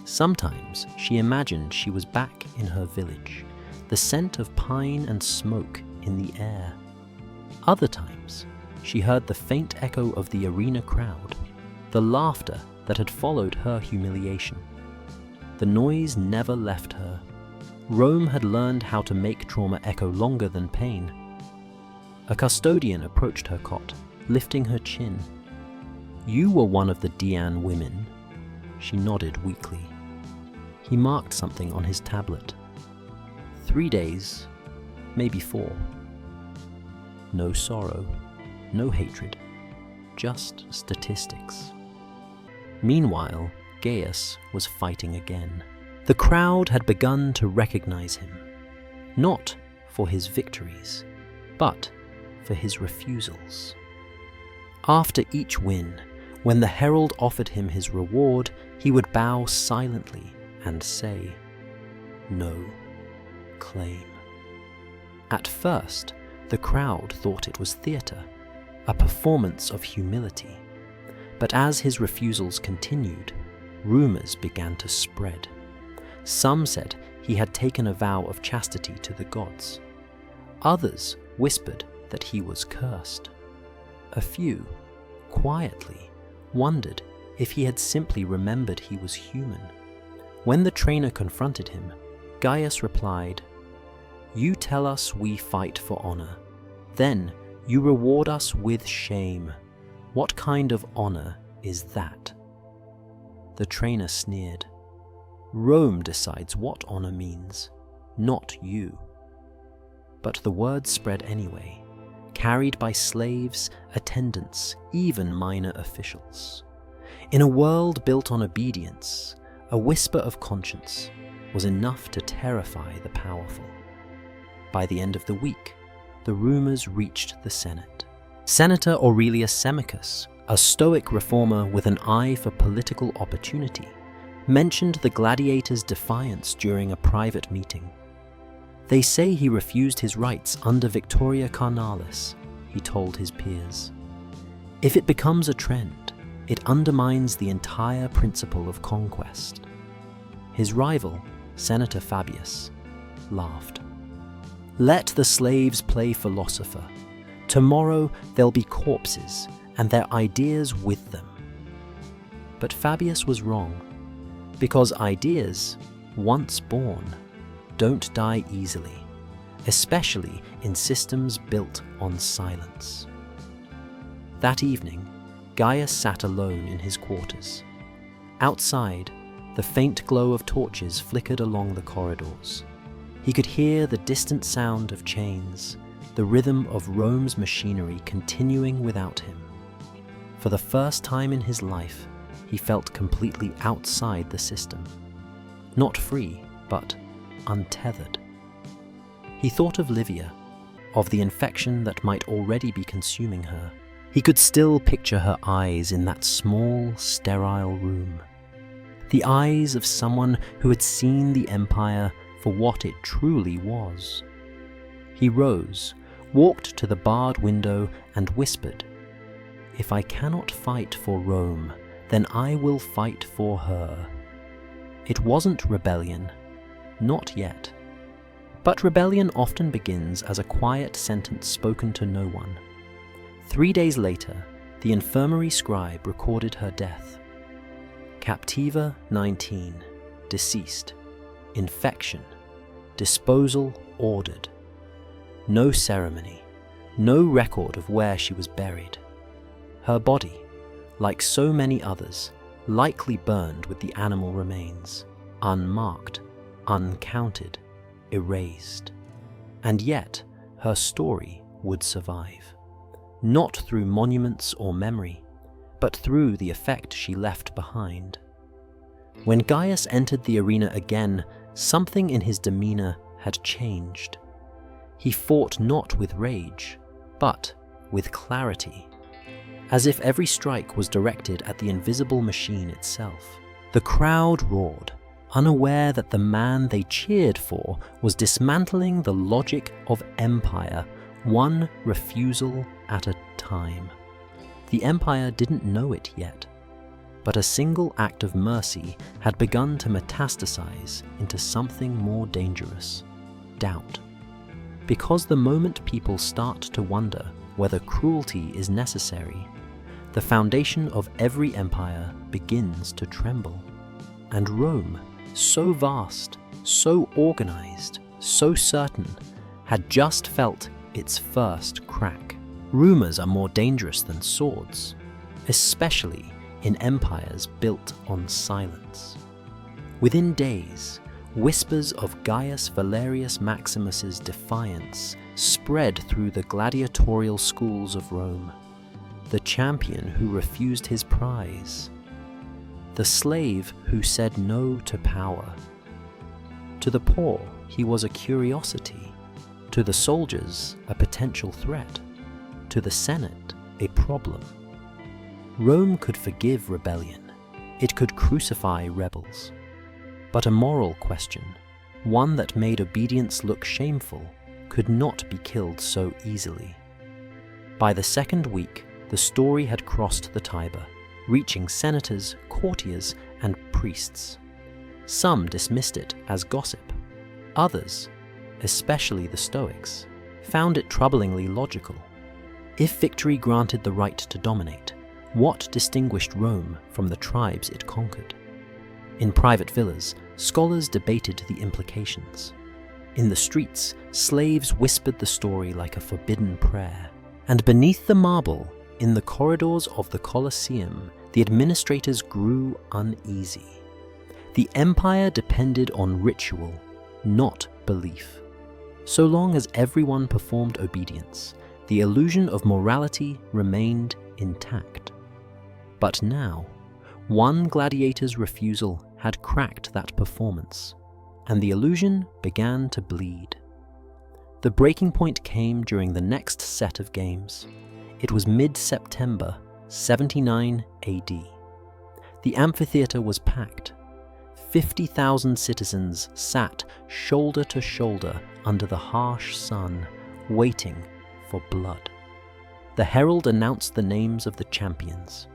Sometimes she imagined she was back in her village, the scent of pine and smoke in the air. Other times, she heard the faint echo of the arena crowd, the laughter that had followed her humiliation. The noise never left her. Rome had learned how to make trauma echo longer than pain. A custodian approached her cot, lifting her chin. "You were one of the Dian women." She nodded weakly. He marked something on his tablet. 3 days, maybe 4. No sorrow, no hatred, just statistics. Meanwhile, Gaius was fighting again. The crowd had begun to recognize him, not for his victories, but for his refusals. After each win, when the herald offered him his reward, he would bow silently and say, "No claim." At first, the crowd thought it was theatre, a performance of humility. But as his refusals continued, rumors began to spread. Some said he had taken a vow of chastity to the gods. Others whispered that he was cursed. A few, quietly, wondered if he had simply remembered he was human. When the trainer confronted him, Gaius replied, "You tell us we fight for honor. Then you reward us with shame. What kind of honor is that?" The trainer sneered. "Rome decides what honor means, not you." But the word spread anyway, carried by slaves, attendants, even minor officials. In a world built on obedience, a whisper of conscience was enough to terrify the powerful. By the end of the week, the rumors reached the Senate. Senator Aurelius Semicus, a stoic reformer with an eye for political opportunity, mentioned the gladiators' defiance during a private meeting. "They say he refused his rights under Victoria Carnalis," he told his peers. "If it becomes a trend, it undermines the entire principle of conquest." His rival, Senator Fabius, laughed. "Let the slaves play philosopher. Tomorrow there'll be corpses and their ideas with them." But Fabius was wrong, because ideas, once born, don't die easily, especially in systems built on silence. That evening, Gaius sat alone in his quarters. Outside, the faint glow of torches flickered along the corridors. He could hear the distant sound of chains, the rhythm of Rome's machinery continuing without him. For the first time in his life, he felt completely outside the system. Not free, but untethered. He thought of Livia, of the infection that might already be consuming her. He could still picture her eyes in that small, sterile room. The eyes of someone who had seen the empire for what it truly was. He rose, walked to the barred window and whispered, "If I cannot fight for Rome, then I will fight for her." It wasn't rebellion, not yet. But rebellion often begins as a quiet sentence spoken to no one. 3 days later, the infirmary scribe recorded her death. Captiva 19, deceased. Infection. Disposal ordered. No ceremony, no record of where she was buried. Her body, like so many others, likely burned with the animal remains, unmarked, uncounted, erased. And yet, her story would survive. Not through monuments or memory, but through the effect she left behind. When Gaius entered the arena again, something in his demeanor had changed. He fought not with rage, but with clarity. As if every strike was directed at the invisible machine itself. The crowd roared, unaware that the man they cheered for was dismantling the logic of empire, one refusal at a time. The empire didn't know it yet. But a single act of mercy had begun to metastasize into something more dangerous: doubt. Because the moment people start to wonder whether cruelty is necessary, the foundation of every empire begins to tremble. And Rome, so vast, so organized, so certain, had just felt its first crack. Rumors are more dangerous than swords, especially in empires built on silence. Within days, whispers of Gaius Valerius Maximus's defiance spread through the gladiatorial schools of Rome. The champion who refused his prize. The slave who said no to power. To the poor, he was a curiosity. To the soldiers, a potential threat. To the Senate, a problem. Rome could forgive rebellion. It could crucify rebels. But a moral question, one that made obedience look shameful, could not be killed so easily. By the second week, the story had crossed the Tiber, reaching senators, courtiers, and priests. Some dismissed it as gossip. Others, especially the Stoics, found it troublingly logical. If victory granted the right to dominate, what distinguished Rome from the tribes it conquered? In private villas, scholars debated the implications. In the streets, slaves whispered the story like a forbidden prayer. And beneath the marble, in the corridors of the Colosseum, the administrators grew uneasy. The empire depended on ritual, not belief. So long as everyone performed obedience, the illusion of morality remained intact. But now, one gladiator's refusal had cracked that performance, and the illusion began to bleed. The breaking point came during the next set of games. It was mid-September, 79 AD. The amphitheater was packed. 50,000 citizens sat shoulder to shoulder under the harsh sun, waiting for blood. The herald announced the names of the champions.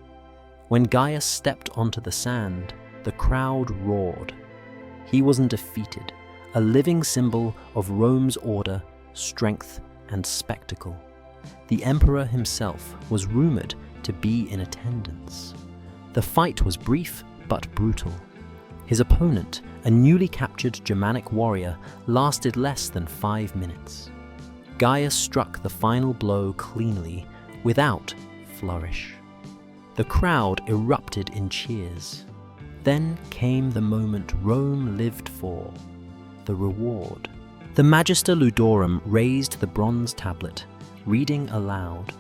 When Gaius stepped onto the sand, the crowd roared. He wasn't defeated, a living symbol of Rome's order, strength, and spectacle. The emperor himself was rumored to be in attendance. The fight was brief but brutal. His opponent, a newly captured Germanic warrior, lasted less than 5 minutes. Gaius struck the final blow cleanly, without flourish. The crowd erupted in cheers. Then came the moment Rome lived for, the reward. The Magister Ludorum raised the bronze tablet, reading aloud.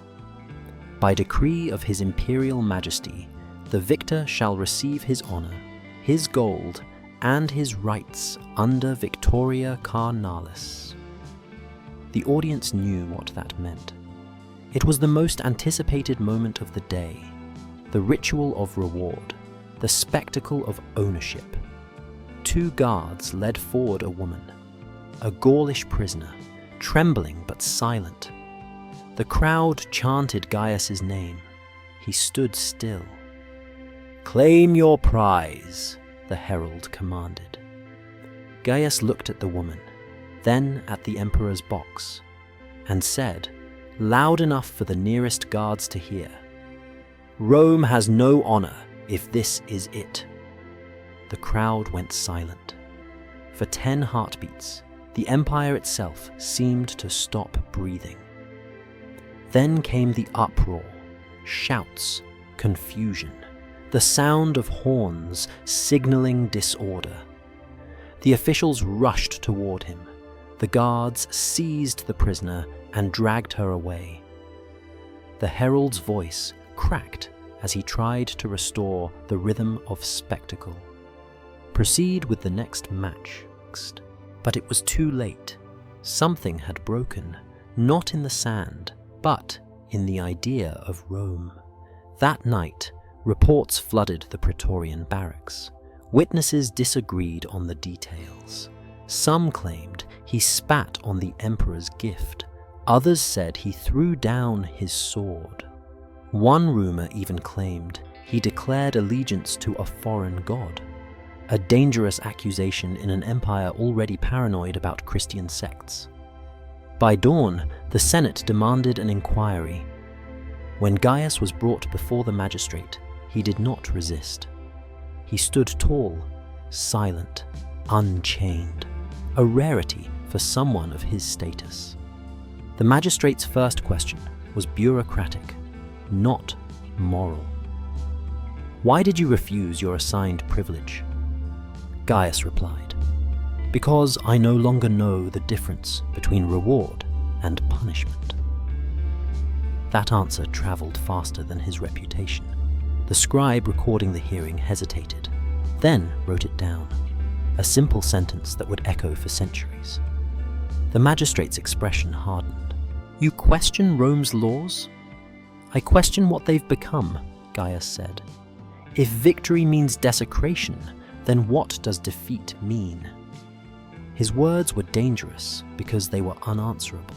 By decree of his imperial majesty, the victor shall receive his honor, his gold, and his rights under Victoria Carnalis. The audience knew what that meant. It was the most anticipated moment of the day, the ritual of reward, the spectacle of ownership. 2 guards led forward a woman, a Gaulish prisoner, trembling but silent. The crowd chanted Gaius's name. He stood still. "Claim your prize," the herald commanded. Gaius looked at the woman, then at the emperor's box, and said, loud enough for the nearest guards to hear, "Rome has no honor if this is it." The crowd went silent. For 10 heartbeats, the empire itself seemed to stop breathing. Then came the uproar, shouts, confusion, the sound of horns signaling disorder. The officials rushed toward him. The guards seized the prisoner and dragged her away. The herald's voice cracked as he tried to restore the rhythm of spectacle. Proceed with the next match. But it was too late. Something had broken, not in the sand, but in the idea of Rome. That night, reports flooded the Praetorian barracks. Witnesses disagreed on the details. Some claimed he spat on the emperor's gift. Others said he threw down his sword. One rumor even claimed he declared allegiance to a foreign god, a dangerous accusation in an empire already paranoid about Christian sects. By dawn, the Senate demanded an inquiry. When Gaius was brought before the magistrate, he did not resist. He stood tall, silent, unchained, a rarity for someone of his status. The magistrate's first question was bureaucratic, not moral. "Why did you refuse your assigned privilege?" Gaius replied, "Because I no longer know the difference between reward and punishment." That answer traveled faster than his reputation. The scribe recording the hearing hesitated, then wrote it down, a simple sentence that would echo for centuries. The magistrate's expression hardened. "You question Rome's laws?" "I question what they've become," Gaius said. "If victory means desecration, then what does defeat mean?" His words were dangerous because they were unanswerable.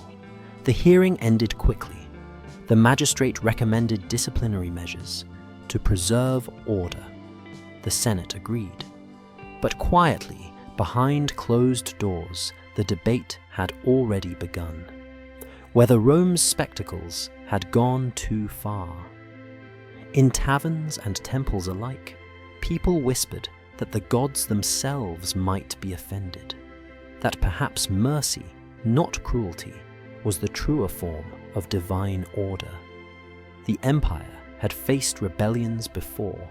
The hearing ended quickly. The magistrate recommended disciplinary measures to preserve order. The Senate agreed. But quietly, behind closed doors, the debate had already begun. Whether Rome's spectacles had gone too far. In taverns and temples alike, people whispered that the gods themselves might be offended, that perhaps mercy, not cruelty, was the truer form of divine order. The empire had faced rebellions before,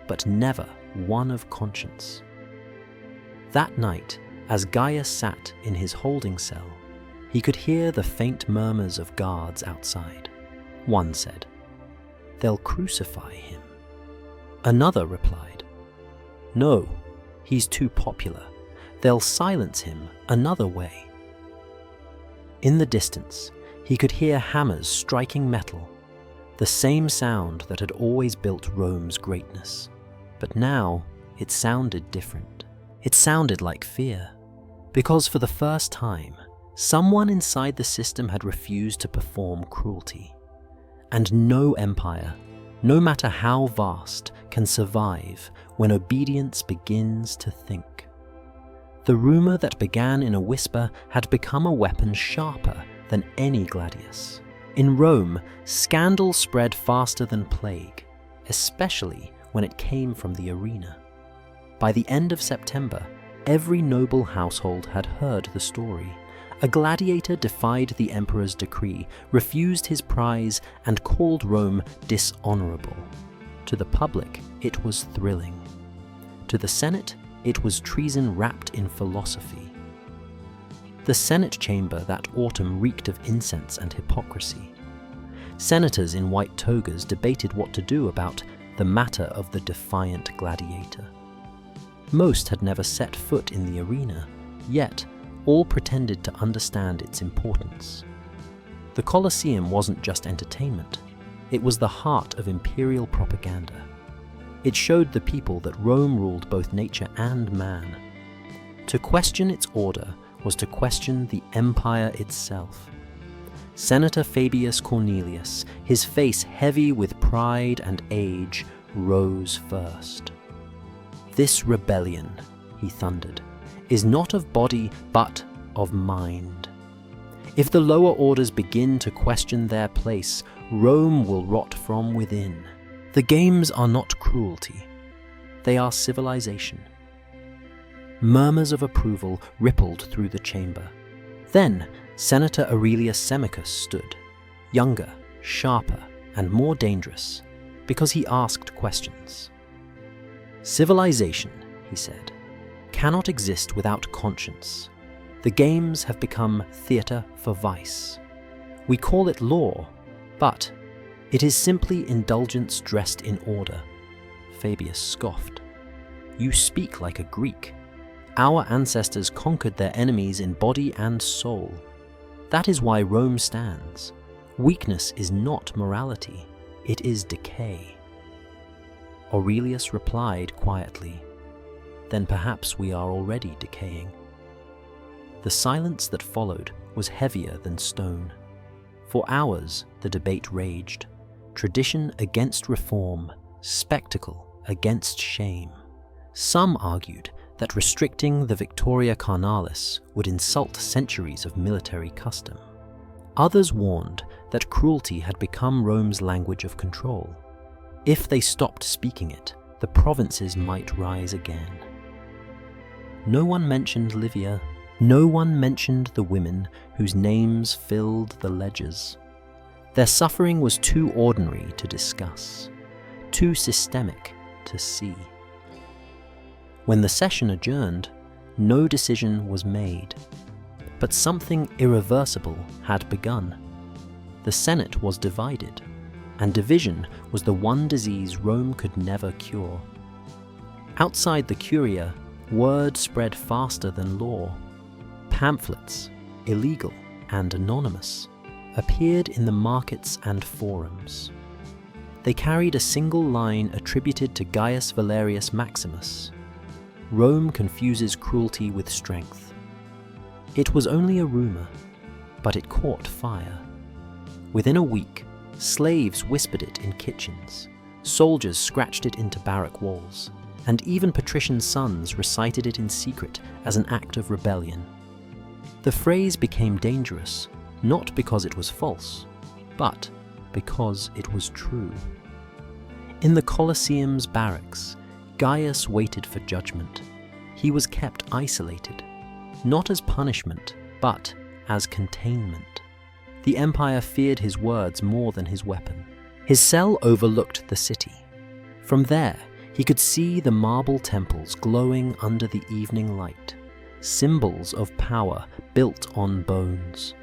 but never one of conscience. That night, as Gaius sat in his holding cell, he could hear the faint murmurs of guards outside. One said, "They'll crucify him." Another replied, "No, he's too popular. They'll silence him another way." In the distance, he could hear hammers striking metal, the same sound that had always built Rome's greatness. But now, it sounded different. It sounded like fear, because for the first time, someone inside the system had refused to perform cruelty. And no empire, no matter how vast, can survive when obedience begins to think. The rumor that began in a whisper had become a weapon sharper than any gladius. In Rome, scandal spread faster than plague, especially when it came from the arena. By the end of September, every noble household had heard the story. A gladiator defied the emperor's decree, refused his prize, and called Rome dishonorable. To the public, it was thrilling. To the Senate, it was treason wrapped in philosophy. The Senate chamber that autumn reeked of incense and hypocrisy. Senators in white togas debated what to do about the matter of the defiant gladiator. Most had never set foot in the arena, yet all pretended to understand its importance. The Colosseum wasn't just entertainment, it was the heart of imperial propaganda. It showed the people that Rome ruled both nature and man. To question its order was to question the empire itself. Senator Fabius Cornelius, his face heavy with pride and age, rose first. "This rebellion," he thundered, "is not of body but of mind. If the lower orders begin to question their place, Rome will rot from within. The games are not cruelty, they are civilization." Murmurs of approval rippled through the chamber. Then Senator Aurelius Semicus stood, younger, sharper, and more dangerous, because he asked questions. "Civilization," he said, "cannot exist without conscience. The games have become theatre for vice. We call it law, but it is simply indulgence dressed in order." Fabius scoffed. "You speak like a Greek. Our ancestors conquered their enemies in body and soul. That is why Rome stands. Weakness is not morality, it is decay." Aurelius replied quietly, "Then perhaps we are already decaying." The silence that followed was heavier than stone. For hours the debate raged, tradition against reform, spectacle against shame. Some argued that restricting the Victoria Carnalis would insult centuries of military custom. Others warned that cruelty had become Rome's language of control. If they stopped speaking it, the provinces might rise again. No one mentioned Livia. No one mentioned the women whose names filled the ledgers. Their suffering was too ordinary to discuss, too systemic to see. When the session adjourned, no decision was made. But something irreversible had begun. The Senate was divided, and division was the one disease Rome could never cure. Outside the Curia, word spread faster than law. Pamphlets, illegal and anonymous, appeared in the markets and forums. They carried a single line attributed to Gaius Valerius Maximus. Rome confuses cruelty with strength. It was only a rumor, but it caught fire. Within a week, slaves whispered it in kitchens, soldiers scratched it into barrack walls, and even patrician sons recited it in secret as an act of rebellion. The phrase became dangerous, not because it was false, but because it was true. In the Colosseum's barracks, Gaius waited for judgment. He was kept isolated, not as punishment, but as containment. The empire feared his words more than his weapon. His cell overlooked the city. From there, he could see the marble temples glowing under the evening light, symbols of power built on bones.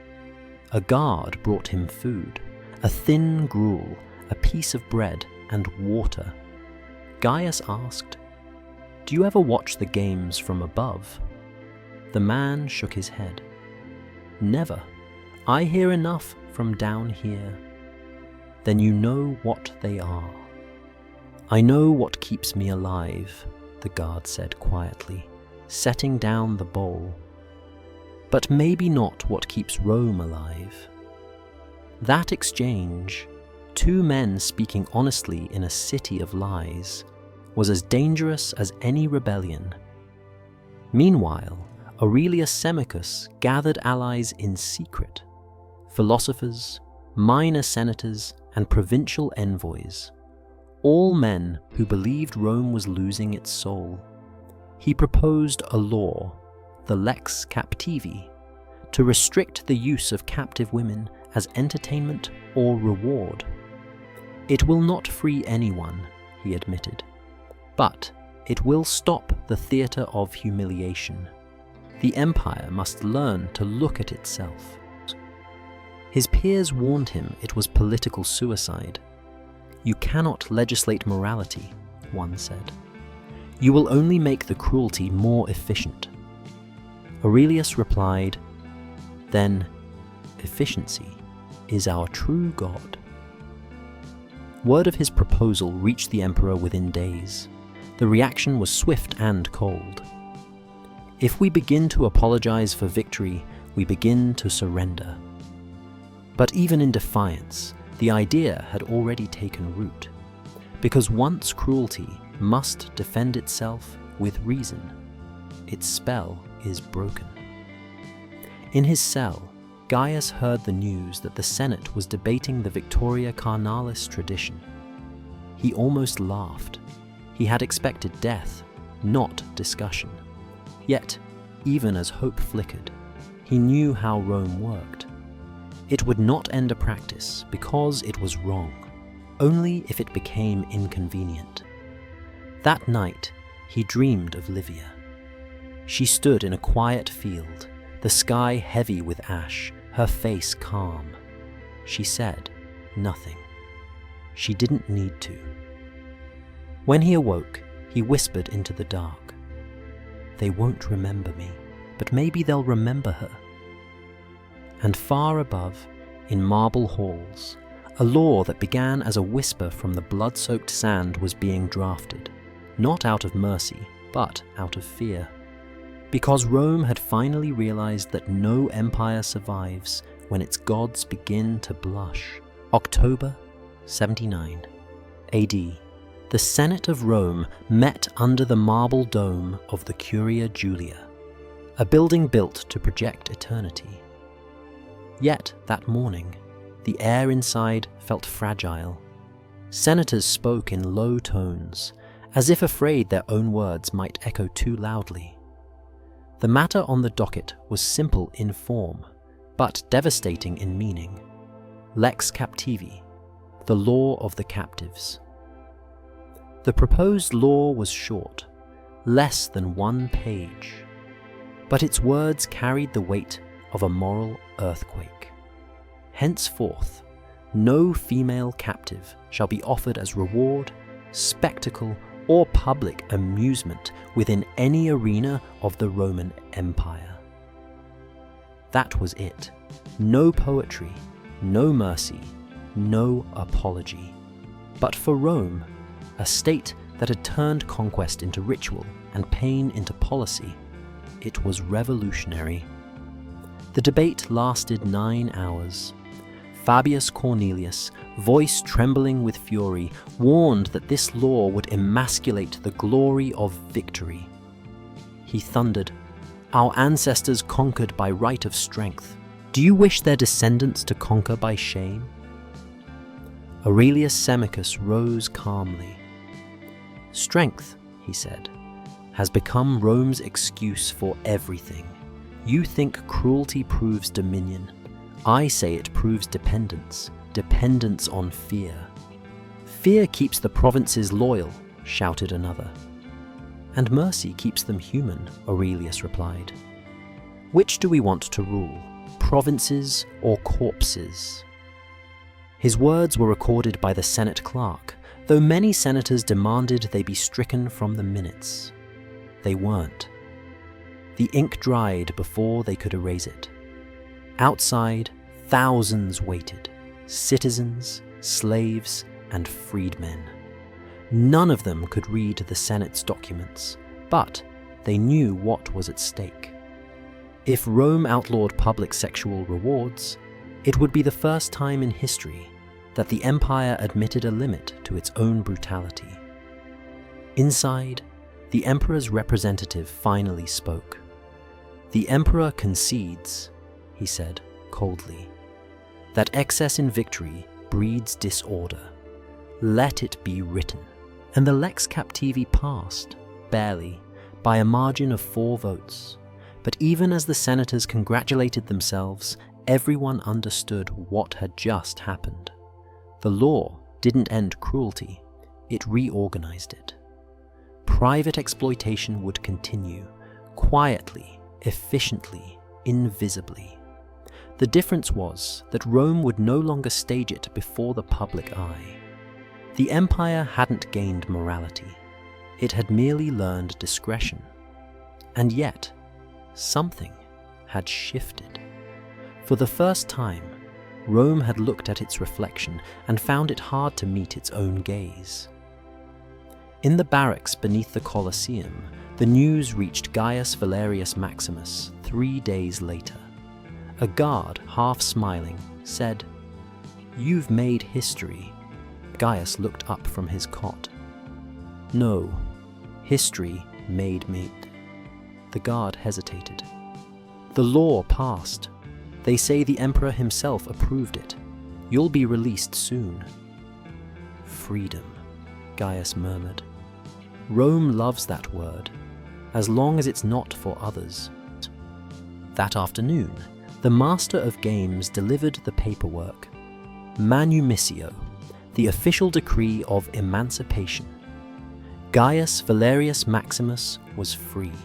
A guard brought him food, a thin gruel, a piece of bread, and water. Gaius asked, "Do you ever watch the games from above?" The man shook his head. "Never. I hear enough from down here." "Then you know what they are." "I know what keeps me alive," the guard said quietly, setting down the bowl. "But maybe not what keeps Rome alive." That exchange, two men speaking honestly in a city of lies, was as dangerous as any rebellion. Meanwhile, Aurelius Semicus gathered allies in secret: philosophers, minor senators, and provincial envoys, all men who believed Rome was losing its soul. He proposed a law, the Lex Captivi, to restrict the use of captive women as entertainment or reward. "It will not free anyone," he admitted, "but it will stop the theatre of humiliation. The empire must learn to look at itself." His peers warned him it was political suicide. "You cannot legislate morality," one said. "You will only make the cruelty more efficient." Aurelius replied, "Then efficiency is our true God." Word of his proposal reached the emperor within days. The reaction was swift and cold. If we begin to apologize for victory, we begin to surrender. But even in defiance, the idea had already taken root. Because once cruelty must defend itself with reason, its spell is broken. In his cell, Gaius heard the news that the Senate was debating the Victoria Carnalis tradition. He almost laughed. He had expected death, not discussion. Yet, even as hope flickered, he knew how Rome worked. It would not end a practice because it was wrong, only if it became inconvenient. That night, he dreamed of Livia. She stood in a quiet field, the sky heavy with ash, her face calm. She said nothing. She didn't need to. When he awoke, he whispered into the dark, "They won't remember me, but maybe they'll remember her." And far above, in marble halls, a law that began as a whisper from the blood-soaked sand was being drafted, not out of mercy, but out of fear. Because Rome had finally realized that no empire survives when its gods begin to blush. October 79 AD, the Senate of Rome met under the marble dome of the Curia Julia, a building built to project eternity. Yet that morning, the air inside felt fragile. Senators spoke in low tones, as if afraid their own words might echo too loudly. The matter on the docket was simple in form, but devastating in meaning. Lex captivi, the law of the captives. The proposed law was short, less than 1 page, but its words carried the weight of a moral earthquake. Henceforth, no female captive shall be offered as reward, spectacle, or public amusement within any arena of the Roman Empire. That was it. No poetry, no mercy, no apology. But for Rome, a state that had turned conquest into ritual and pain into policy, it was revolutionary. The debate lasted 9 hours. Fabius Cornelius, voice trembling with fury, warned that this law would emasculate the glory of victory. He thundered, "Our ancestors conquered by right of strength. Do you wish their descendants to conquer by shame?" Aurelius Semicus rose calmly. "Strength," he said, "has become Rome's excuse for everything. You think cruelty proves dominion. I say it proves dependence, dependence on fear." "Fear keeps the provinces loyal," shouted another. "And mercy keeps them human," Aurelius replied. "Which do we want to rule, provinces or corpses?" His words were recorded by the Senate clerk, though many senators demanded they be stricken from the minutes. They weren't. The ink dried before they could erase it. Outside, thousands waited, citizens, slaves, and freedmen. None of them could read the Senate's documents, but they knew what was at stake. If Rome outlawed public sexual rewards, it would be the first time in history that the empire admitted a limit to its own brutality. Inside, the emperor's representative finally spoke. "The emperor concedes," he said coldly, "that excess in victory breeds disorder. Let it be written." And the lex captivi passed, barely, by a margin of 4 votes. But even as the senators congratulated themselves, everyone understood what had just happened. The law didn't end cruelty, it reorganized it. Private exploitation would continue, quietly, efficiently, invisibly. The difference was that Rome would no longer stage it before the public eye. The empire hadn't gained morality. It had merely learned discretion. And yet, something had shifted. For the first time, Rome had looked at its reflection and found it hard to meet its own gaze. In the barracks beneath the Colosseum, the news reached Gaius Valerius Maximus 3 days later. A guard, half smiling, said, "You've made history." Gaius looked up from his cot. "No, history made me." The guard hesitated. "The law passed. They say the emperor himself approved it. You'll be released soon." "Freedom," Gaius murmured. "Rome loves that word, as long as it's not for others." That afternoon, the master of games delivered the paperwork. Manumissio, the official decree of emancipation. Gaius Valerius Maximus was free.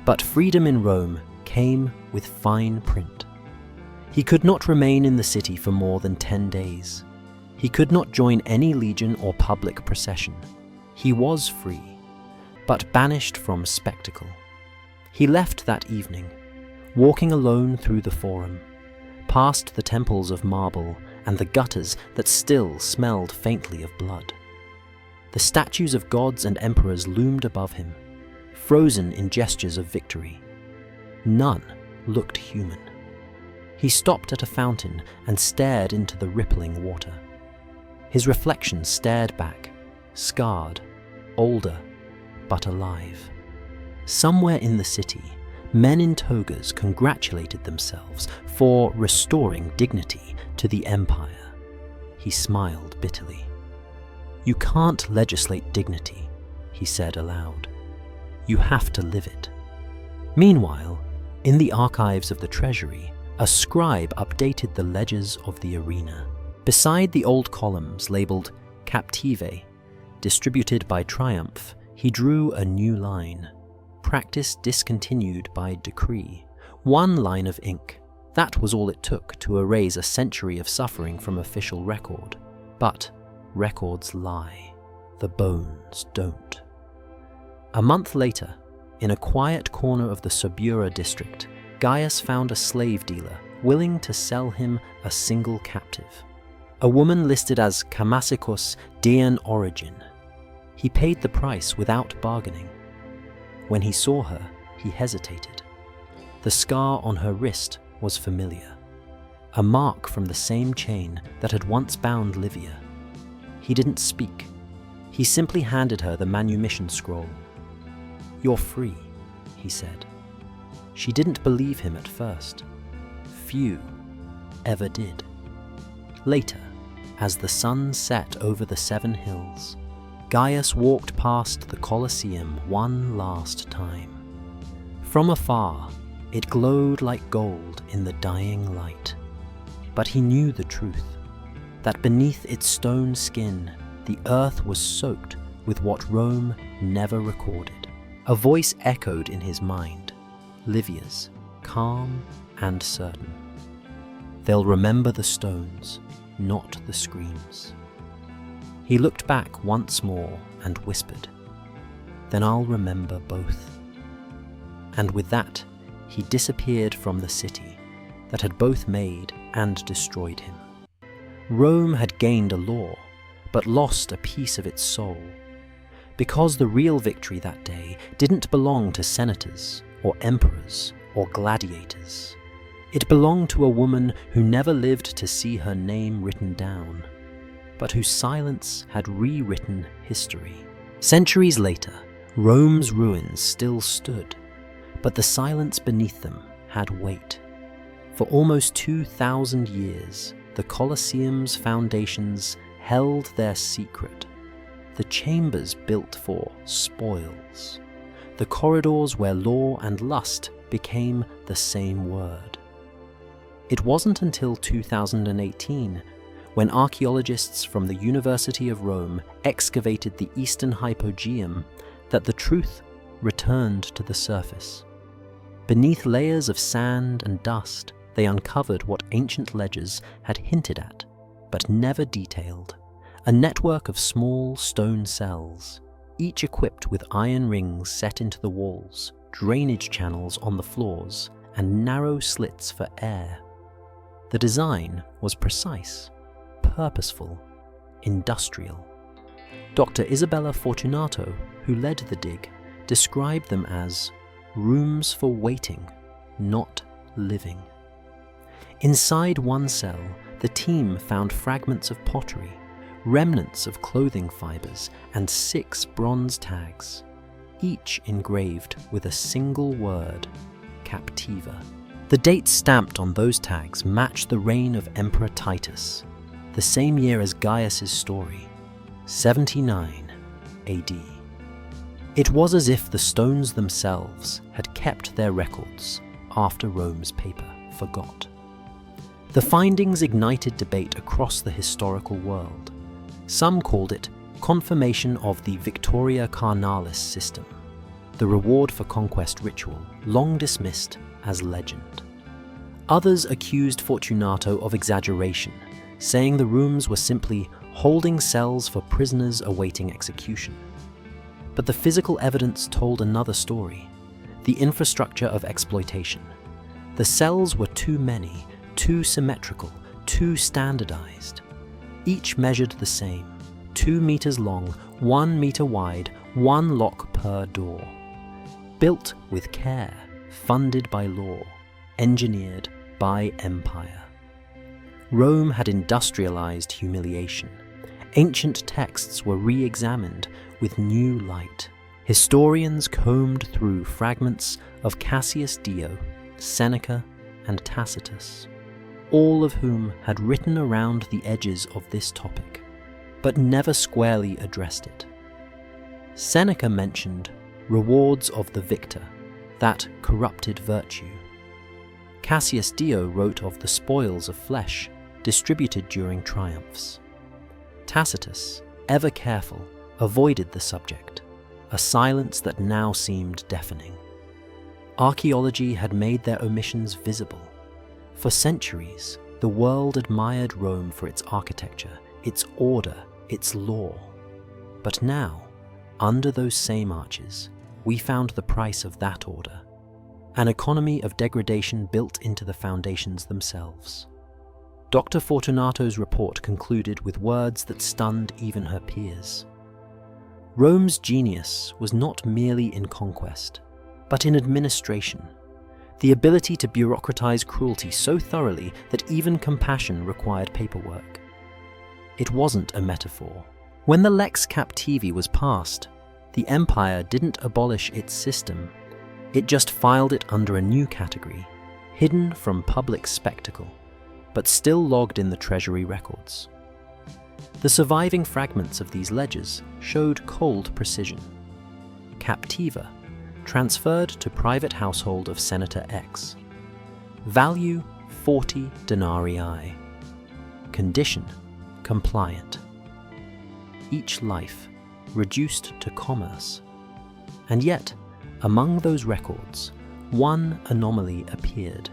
But freedom in Rome came with fine print. He could not remain in the city for more than 10 days. He could not join any legion or public procession. He was free, but banished from spectacle. He left that evening, walking alone through the Forum, past the temples of marble and the gutters that still smelled faintly of blood. The statues of gods and emperors loomed above him, frozen in gestures of victory. None looked human. He stopped at a fountain and stared into the rippling water. His reflection stared back, scarred, older, but alive. Somewhere in the city, men in togas congratulated themselves for restoring dignity to the empire. He smiled bitterly. "You can't legislate dignity," he said aloud. "You have to live it." Meanwhile, in the archives of the treasury, a scribe updated the ledgers of the arena. Beside the old columns labeled Captive, distributed by Triumph, he drew a new line. Practice discontinued by decree. One line of ink. That was all it took to erase a century of suffering from official record. But records lie. The bones don't. A month later, in a quiet corner of the Subura district, Gaius found a slave dealer willing to sell him a single captive. A woman listed as Kamasikus Dian origin. He paid the price without bargaining. When he saw her, he hesitated. The scar on her wrist was familiar, a mark from the same chain that had once bound Livia. He didn't speak. He simply handed her the manumission scroll. "You're free," he said. She didn't believe him at first. Few ever did. Later, as the sun set over the 7 hills, Gaius walked past the Colosseum one last time. From afar, it glowed like gold in the dying light. But he knew the truth, that beneath its stone skin, the earth was soaked with what Rome never recorded. A voice echoed in his mind, Livia's, calm and certain. "They'll remember the stones, not the screams." He looked back once more and whispered, "Then I'll remember both." And with that, he disappeared from the city that had both made and destroyed him. Rome had gained a law, but lost a piece of its soul. Because the real victory that day didn't belong to senators or emperors or gladiators. It belonged to a woman who never lived to see her name written down, but whose silence had rewritten history. Centuries later, Rome's ruins still stood, but the silence beneath them had weight. For almost 2,000 years, the Colosseum's foundations held their secret. The chambers built for spoils. The corridors where law and lust became the same word. It wasn't until 2018, when archaeologists from the University of Rome excavated the Eastern Hypogeum, that the truth returned to the surface. Beneath layers of sand and dust, they uncovered what ancient ledgers had hinted at, but never detailed: a network of small stone cells, each equipped with iron rings set into the walls, drainage channels on the floors, and narrow slits for air. The design was precise, purposeful, industrial. Dr. Isabella Fortunato, who led the dig, described them as rooms for waiting, not living. Inside one cell, the team found fragments of pottery, remnants of clothing fibers, and 6 bronze tags, each engraved with a single word, Captiva. The dates stamped on those tags match the reign of Emperor Titus, the same year as Gaius's story, 79 AD. It was as if the stones themselves had kept their records after Rome's paper forgot. The findings ignited debate across the historical world. Some called it confirmation of the Victoria Carnalis system, the reward for conquest ritual long dismissed as legend. Others accused Fortunato of exaggeration, saying the rooms were simply holding cells for prisoners awaiting execution. But the physical evidence told another story: the infrastructure of exploitation. The cells were too many, too symmetrical, too standardized. Each measured the same, 2 meters long, 1 meter wide, 1 lock per door. Built with care, funded by law, engineered by empire. Rome had industrialized humiliation, Ancient texts were re-examined with new light. Historians combed through fragments of Cassius Dio, Seneca, and Tacitus, all of whom had written around the edges of this topic, but never squarely addressed it. Seneca mentioned rewards of the victor, that corrupted virtue. Cassius Dio wrote of the spoils of flesh distributed during triumphs. Tacitus, ever careful, avoided the subject, a silence that now seemed deafening. Archaeology had made their omissions visible. For centuries, the world admired Rome for its architecture, its order, its law. But now, under those same arches, we found the price of that order, an economy of degradation built into the foundations themselves. Dr. Fortunato's report concluded with words that stunned even her peers. Rome's genius was not merely in conquest, but in administration, the ability to bureaucratize cruelty so thoroughly that even compassion required paperwork. It wasn't a metaphor. When the Lex Captivi was passed, the empire didn't abolish its system, it just filed it under a new category, hidden from public spectacle, but still logged in the treasury records. The surviving fragments of these ledgers showed cold precision. Captiva, transferred to private household of Senator X. Value 40 denarii. Condition compliant. Each life reduced to commerce. And yet, among those records, one anomaly appeared.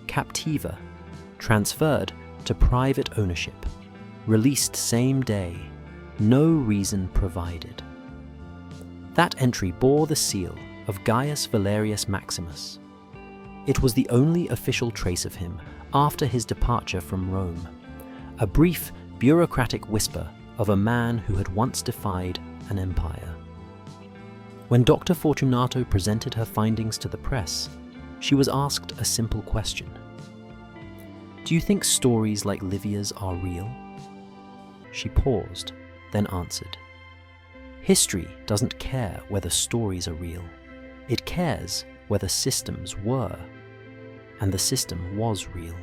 Captiva, transferred to private ownership, released same day, no reason provided. That entry bore the seal of Gaius Valerius Maximus. It was the only official trace of him after his departure from Rome, a brief bureaucratic whisper of a man who had once defied an empire. When Dr. Fortunato presented her findings to the press, she was asked a simple question. Do you think stories like Livia's are real? She paused, then answered. History doesn't care whether stories are real. It cares whether systems were. And the system was real.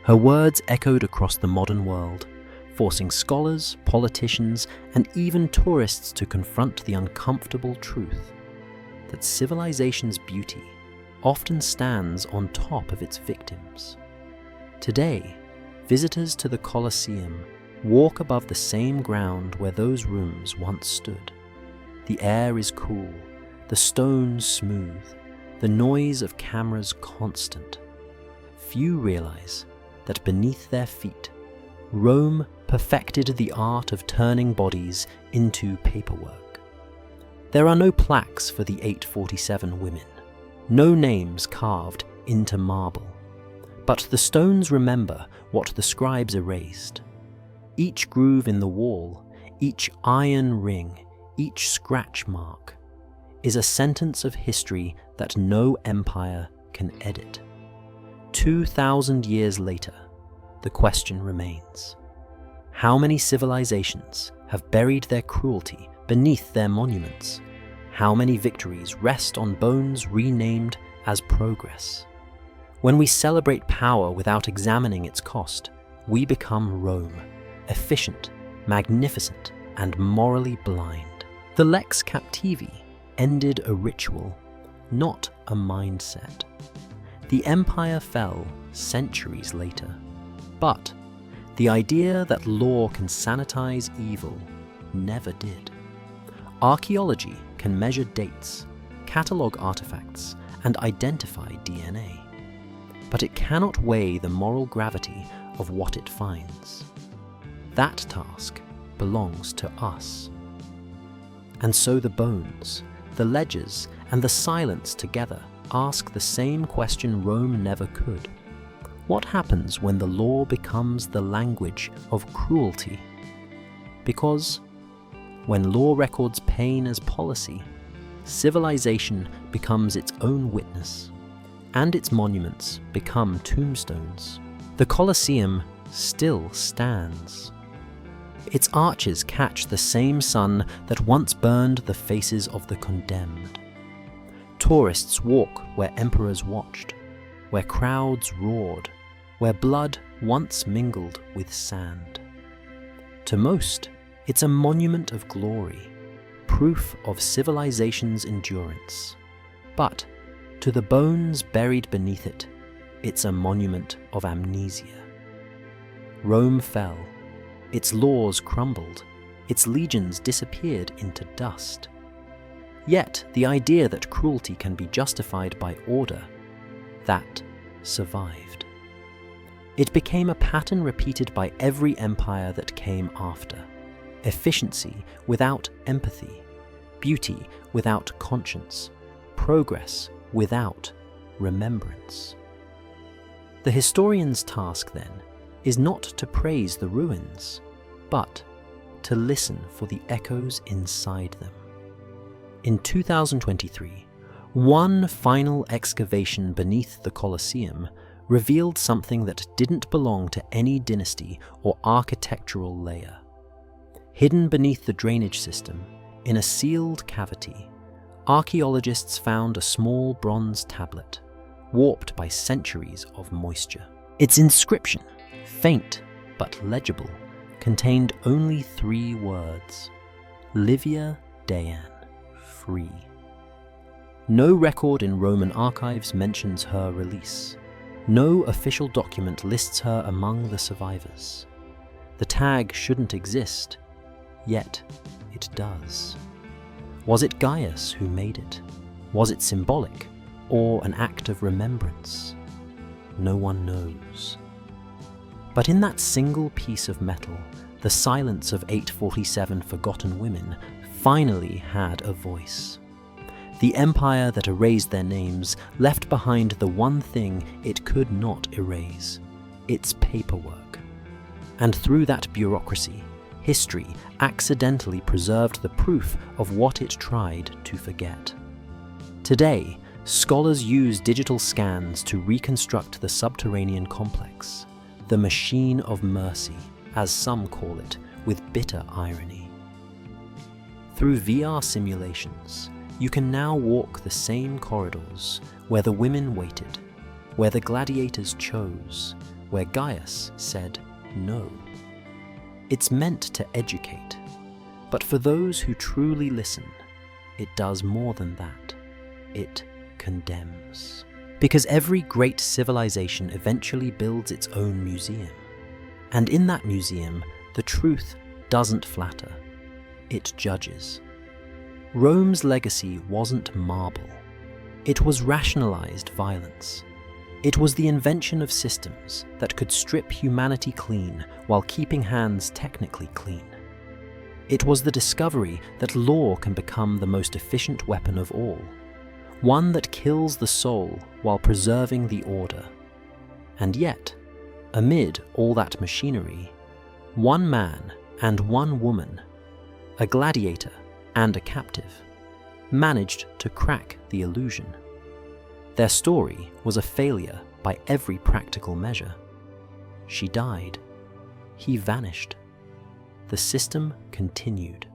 Her words echoed across the modern world, forcing scholars, politicians, and even tourists to confront the uncomfortable truth that civilization's beauty often stands on top of its victims. Today, visitors to the Colosseum walk above the same ground where those rooms once stood. The air is cool, the stones smooth, the noise of cameras constant. Few realize that beneath their feet, Rome perfected the art of turning bodies into paperwork. There are no plaques for the 847 women, no names carved into marble, but the stones remember what the scribes erased. Each groove in the wall, each iron ring, each scratch mark, is a sentence of history that no empire can edit. 2,000 years later, the question remains. How many civilizations have buried their cruelty beneath their monuments? How many victories rest on bones renamed as progress? When we celebrate power without examining its cost, we become Rome, efficient, magnificent, and morally blind. The Lex Captivi ended a ritual, not a mindset. The empire fell centuries later, but the idea that law can sanitize evil never did. Archaeology can measure dates, catalog artifacts, and identify DNA, but it cannot weigh the moral gravity of what it finds. That task belongs to us. And so the bones, the ledgers, and the silence together ask the same question Rome never could. What happens when the law becomes the language of cruelty? Because when law records pain as policy, civilization becomes its own witness, and its monuments become tombstones. The Colosseum still stands. Its arches catch the same sun that once burned the faces of the condemned. Tourists walk where emperors watched, where crowds roared, where blood once mingled with sand. To most, it's a monument of glory, proof of civilization's endurance. But to the bones buried beneath it, it's a monument of amnesia. Rome fell, its laws crumbled, its legions disappeared into dust. Yet the idea that cruelty can be justified by order, that survived. It became a pattern repeated by every empire that came after. Efficiency without empathy, beauty without conscience, progress without remembrance. The historian's task, then, is not to praise the ruins, but to listen for the echoes inside them. In 2023, one final excavation beneath the Colosseum revealed something that didn't belong to any dynasty or architectural layer. Hidden beneath the drainage system, in a sealed cavity, archaeologists found a small bronze tablet, warped by centuries of moisture. Its inscription, faint but legible, contained only 3 words: Livia Dean, free. No record in Roman archives mentions her release. No official document lists her among the survivors. The tag shouldn't exist, yet it does. Was it Gaius who made it? Was it symbolic, or an act of remembrance? No one knows. But in that single piece of metal, the silence of 847 forgotten women finally had a voice. The empire that erased their names left behind the one thing it could not erase: its paperwork. And through that bureaucracy, history accidentally preserved the proof of what it tried to forget. Today, scholars use digital scans to reconstruct the subterranean complex, the machine of mercy, as some call it, with bitter irony. Through VR simulations, you can now walk the same corridors where the women waited, where the gladiators chose, where Gaius said no. It's meant to educate, but for those who truly listen, it does more than that. It condemns. Because every great civilization eventually builds its own museum. And in that museum, the truth doesn't flatter, it judges. Rome's legacy wasn't marble. It was rationalized violence. It was the invention of systems that could strip humanity clean while keeping hands technically clean. It was the discovery that law can become the most efficient weapon of all, one that kills the soul while preserving the order. And yet, amid all that machinery, one man and one woman, a gladiator and a captive, managed to crack the illusion. Their story was a failure by every practical measure. She died. He vanished. The system continued.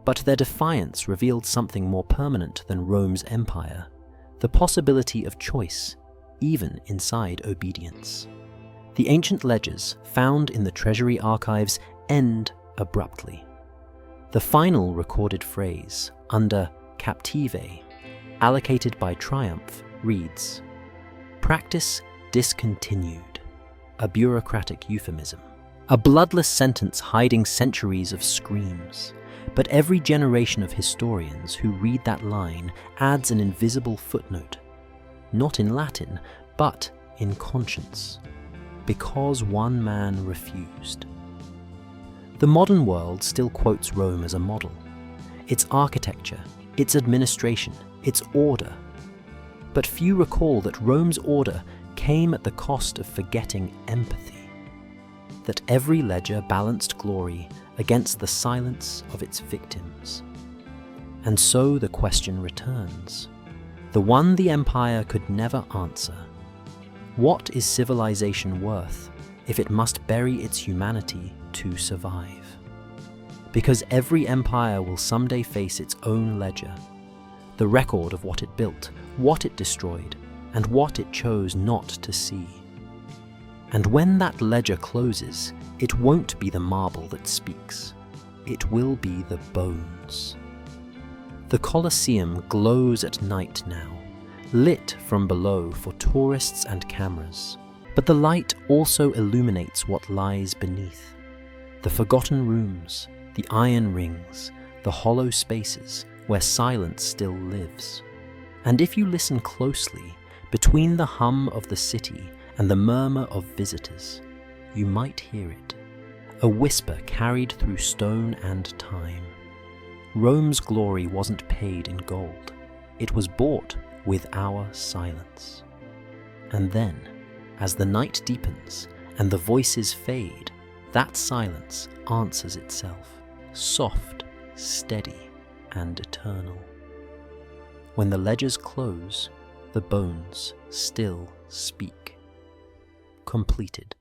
But their defiance revealed something more permanent than Rome's empire: the possibility of choice, even inside obedience. The ancient ledgers found in the treasury archives end abruptly. The final recorded phrase, under captive, allocated by triumph, reads, "Practice discontinued," a bureaucratic euphemism. A bloodless sentence hiding centuries of screams. But every generation of historians who read that line adds an invisible footnote, not in Latin, but in conscience, because one man refused. The modern world still quotes Rome as a model, its architecture, its administration, its order. But few recall that Rome's order came at the cost of forgetting empathy, that every ledger balanced glory against the silence of its victims. And so the question returns, the one the empire could never answer: what is civilization worth if it must bury its humanity to survive? Because every empire will someday face its own ledger, the record of what it built, what it destroyed, and what it chose not to see. And when that ledger closes, it won't be the marble that speaks. It will be the bones. The Colosseum glows at night now, lit from below for tourists and cameras. But the light also illuminates what lies beneath. The forgotten rooms, the iron rings, the hollow spaces where silence still lives. And if you listen closely, between the hum of the city and the murmur of visitors, you might hear it, a whisper carried through stone and time. Rome's glory wasn't paid in gold. It was bought with our silence. And then, as the night deepens and the voices fade, that silence answers itself, soft, steady, and eternal. When the ledgers close, the bones still speak. Completed.